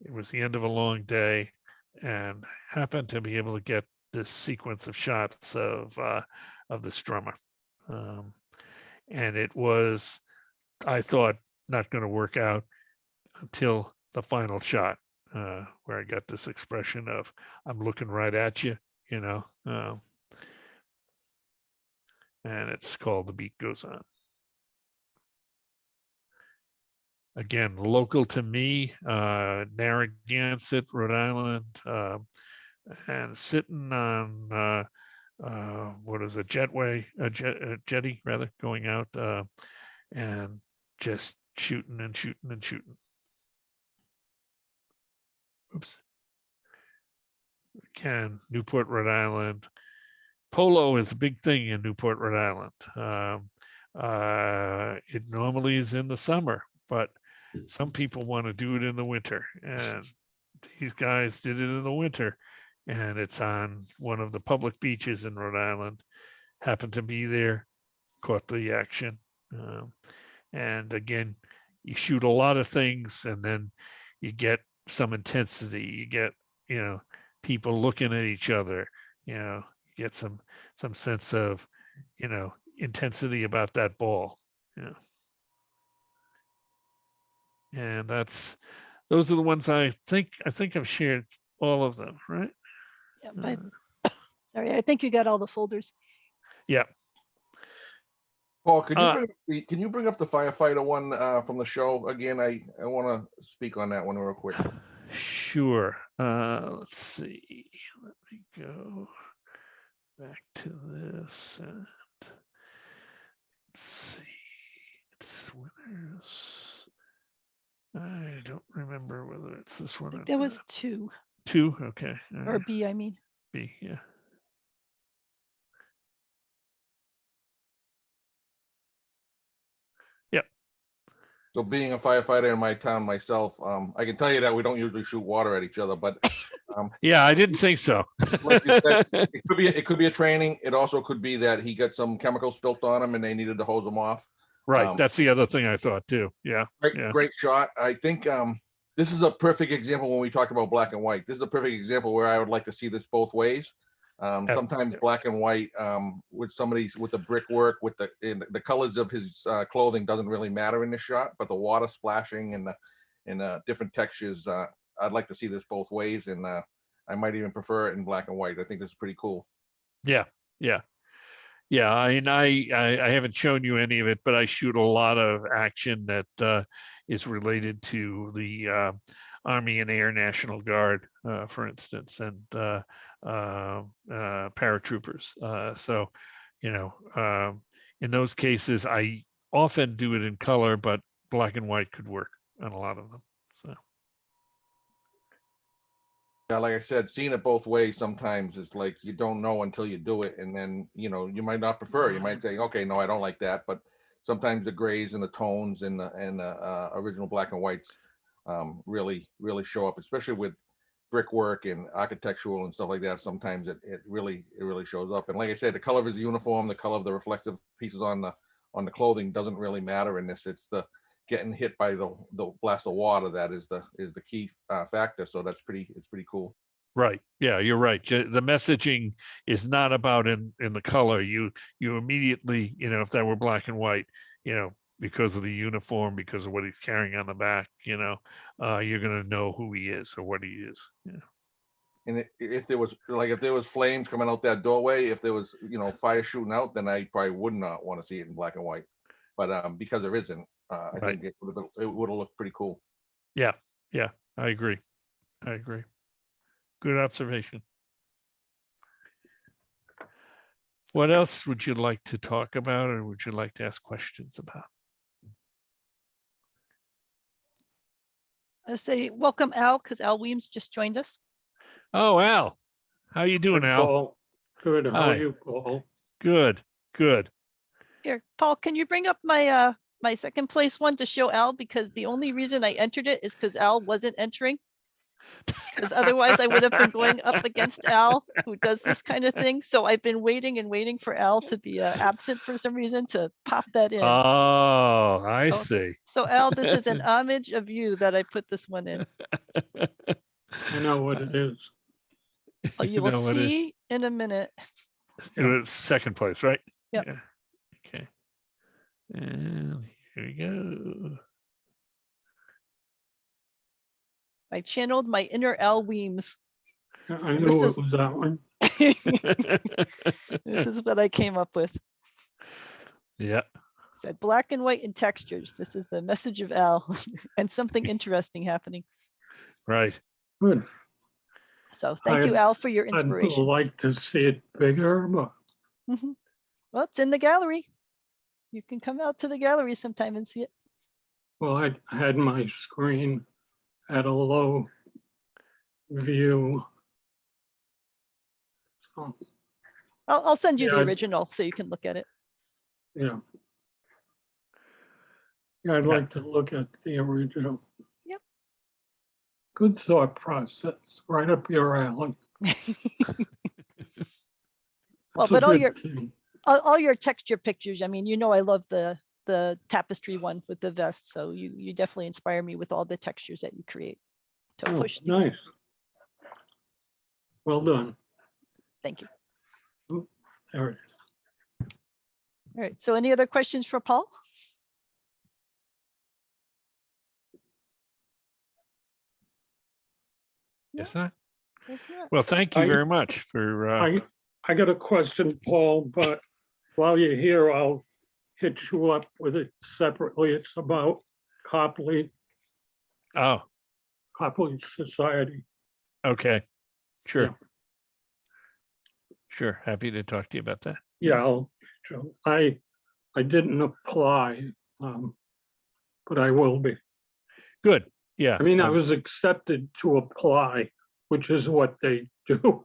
It was the end of a long day, and happened to be able to get this sequence of shots of this drummer. And it was, I thought, not going to work out until the final shot, where I got this expression of, I'm looking right at you, and it's called The Beat Goes On. Again, local to me, Narragansett, Rhode Island, and sitting on what is a jetty rather, going out and just shooting and shooting and shooting. Oops. Again, Newport, Rhode Island. polo is a big thing in Newport, Rhode Island. It normally is in the summer, but some people want to do it in the winter, and these guys did it in the winter, and it's on one of the public beaches in Rhode Island. Happened to be there, caught the action. And again, you shoot a lot of things, and then you get some intensity. You get, people looking at each other. You get some sense of, intensity about that ball. And those are the ones I think I've shared all of them, right? Yeah, but sorry, I think you got all the folders. Yeah. Paul, can you bring up the firefighter one from the show again? I want to speak on that one real quick. Sure. Let's see. Let me go back to this. And let's see. It's winners. I don't remember whether it's this one. Or There was 2. 2. Okay. Or B, I mean. B. Yeah. So being a firefighter in my town myself, I can tell you that we don't usually shoot water at each other, but yeah, I didn't think so. like you said, it could be a training. It also could be that he got some chemicals spilt on him and they needed to hose him off. Right. That's the other thing I thought too. Yeah. Great shot. I think this is a perfect example when we talk about black and white. This is a perfect example where I would like to see this both ways. Sometimes black and white with the brickwork, with the colors of his clothing doesn't really matter in this shot, but the water splashing and the different textures, I'd like to see this both ways, and I might even prefer it in black and white. I think this is pretty cool. Yeah. I haven't shown you any of it, but I shoot a lot of action that is related to the Army and Air National Guard, for instance, and paratroopers. So, in those cases, I often do it in color, but black and white could work on a lot of them. So. Yeah, like I said, seeing it both ways sometimes is like you don't know until you do it, and then you might not prefer. You might say, okay, no, I don't like that, but sometimes the grays and the tones and the original black and whites really show up, especially with brickwork and architectural and stuff like that. Sometimes it really shows up. And like I said, the color of his uniform, the color of the reflective pieces on the clothing doesn't really matter in this. It's the getting hit by the blast of water that is the key factor. So it's pretty cool. Right. Yeah, you're right. The messaging is not about in the color. You immediately, if that were black and white, because of the uniform, because of what he's carrying on the back, you're going to know who he is or what he is. Yeah. And if there was flames coming out that doorway, if there was, fire shooting out, then I probably would not want to see it in black and white. But because there isn't, I think it would have looked pretty cool. Yeah. I agree. Good observation. What else would you like to talk about, or would you like to ask questions about? I say welcome, Al, because Al Weems just joined us. Oh, Al, how you doing, Al? Paul. Good. How are you, Paul? Good. Here, Paul, can you bring up my my second place one to show Al, because the only reason I entered it is because Al wasn't entering. Because otherwise I would have been going up against Al, who does this kind of thing. So I've been waiting for Al to be absent for some reason to pop that in. Oh, I see. So Al, this is an homage of you that I put this one in. I know what it is. Oh, you will see in a minute. It was second place, right? Yep. Yeah. Okay. And here we go. I channeled my inner Al Weems. I knew it was that one. This is what I came up with. Yeah. Said black and white in textures. This is the message of Al and something interesting happening. Right. Good. So thank you, Al, for your inspiration. I'd like to see it bigger, but well, it's in the gallery. You can come out to the gallery sometime and see it. well, I had my screen at a low view. So, I'll send you the Yeah. original so you can look at it. Yeah. Yeah, I'd like to look at the original. Yep. Good thought process, right up your alley. Well, It's a but all good your thing. all your texture pictures, I mean, you know, I love the tapestry one with the vest. So you definitely inspire me with all the textures that you create to Oh, push the, nice. Well done. thank you. There it is. All right. So any other questions for Paul? Yes, sir. There's not. Well, thank you I- very much for, I got a question, Paul, but while you're here, I'll hit you up with it separately. It's about Copley Society. okay. Sure. Yeah. Sure. Happy to talk to you about that. Yeah, I didn't apply, but I will be. Good. Yeah. I mean, I was accepted to apply, which is what they do.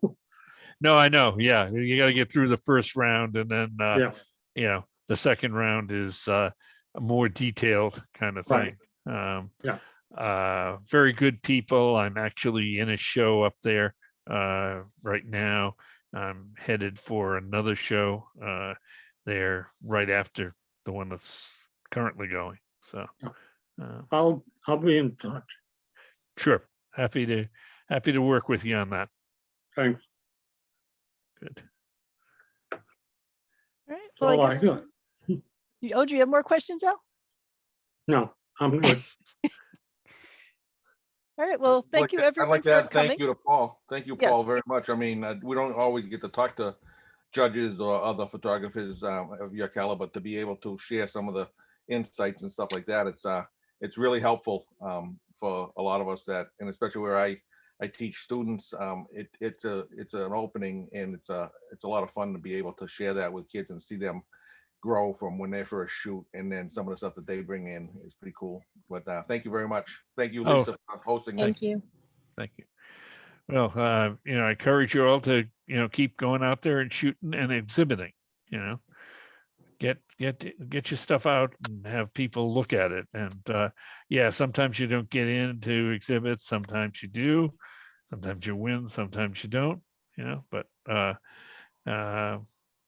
No, I know. Yeah. You got to get through the first round and then, Yeah, you know, the second round is a more detailed kind of thing. Right. Yeah. Very good people. I'm actually in a show up there right now. I'm headed for another show there right after the one that's currently going. So I'll be in touch. sure. Happy to work with you on that. Thanks. Good. All right. That's Well, all I I guess, got. do you have more questions, Al? No, I'm good. All right. Well, thank you I'd everyone like for to add coming. thank you to Paul. Thank you, Yes. Paul, very much. I mean, we don't always get to talk to judges or other photographers of your caliber to be able to share some of the insights and stuff like that. It's really helpful for a lot of us that, and especially where I teach students. It's an opening, and it's a lot of fun to be able to share that with kids and see them grow from when they first shoot, and then some of the stuff that they bring in is pretty cool. But thank you very much. Thank you, Oh. Lisa, for hosting this. Thank you. Thank you. Well, you know, I encourage you all to, you know, keep going out there and shooting and exhibiting, you know, get your stuff out and have people look at it. And yeah, sometimes you don't get into exhibits, sometimes you do, sometimes you win, sometimes you don't, you know, but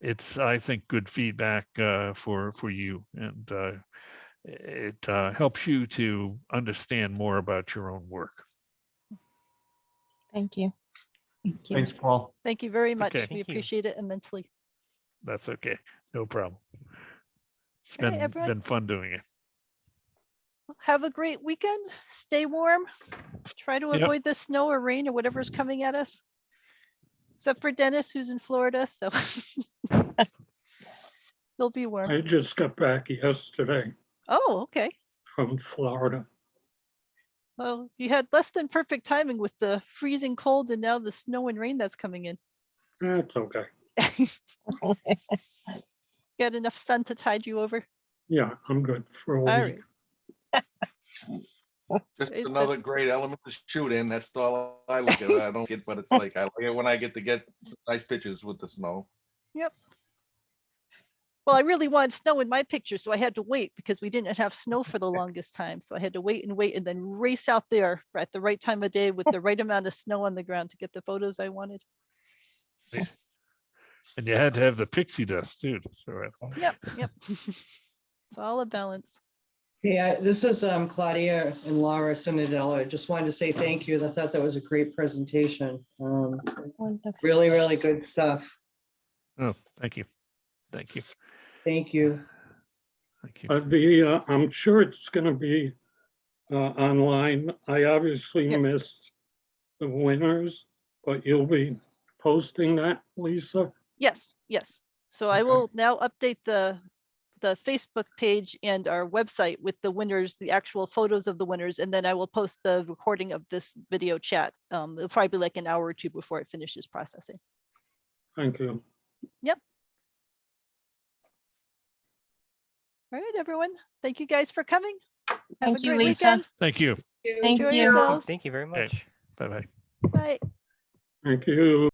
it's, I think, good feedback for you, and it helps you to understand more about your own work. Thank you. Thank you. Thanks, Paul. Thank you very much. Okay. We Thank you. appreciate it immensely. That's okay. No problem. It's All right, everyone. been fun doing it. Have a great weekend. Stay warm. Try to Yep. avoid the snow or rain or whatever's coming at us. Except for Dennis, who's in Florida, so he'll be warm. I just got back yesterday Oh, okay. from Florida. Well, you had less than perfect timing with the freezing cold and now the snow and rain that's coming in. That's okay. Got enough sun to tide you over? Yeah, I'm good for a All week. right. Just Great, another that's- great element to shoot in. That's all I look at. I don't get, but it's like I like it when I get to get some nice pictures with the snow. Yep. Well, I really wanted snow in my picture, so I had to wait because we didn't have snow for the longest time. So I had to wait and then race out there at the right time of day with the right amount of snow on the ground to get the photos I wanted. And you had to have the pixie dust too. So Yep, yep. It's all a balance. Yeah, this is Claudia and Laura Sinadella. Just wanted to say thank you. I thought that was a great presentation. Wonderful. Really, really good stuff. oh, thank you. Thank you. Thank you. Thank you. I'm sure it's gonna be online. I obviously Yes. missed the winners, but you'll be posting that, Lisa? Yes, yes. So I Okay. will now update the Facebook page and our website with the winners, the actual photos of the winners, and then I will post the recording of this video chat. It'll probably be like an hour or two before it finishes processing. Thank you. Yep. All right, everyone. Thank you guys for coming. Have Thank a you, great Lisa. weekend. Thank you. Thank Enjoy you. yourselves. Thank you very Okay. much. Bye-bye. Bye. Thank you.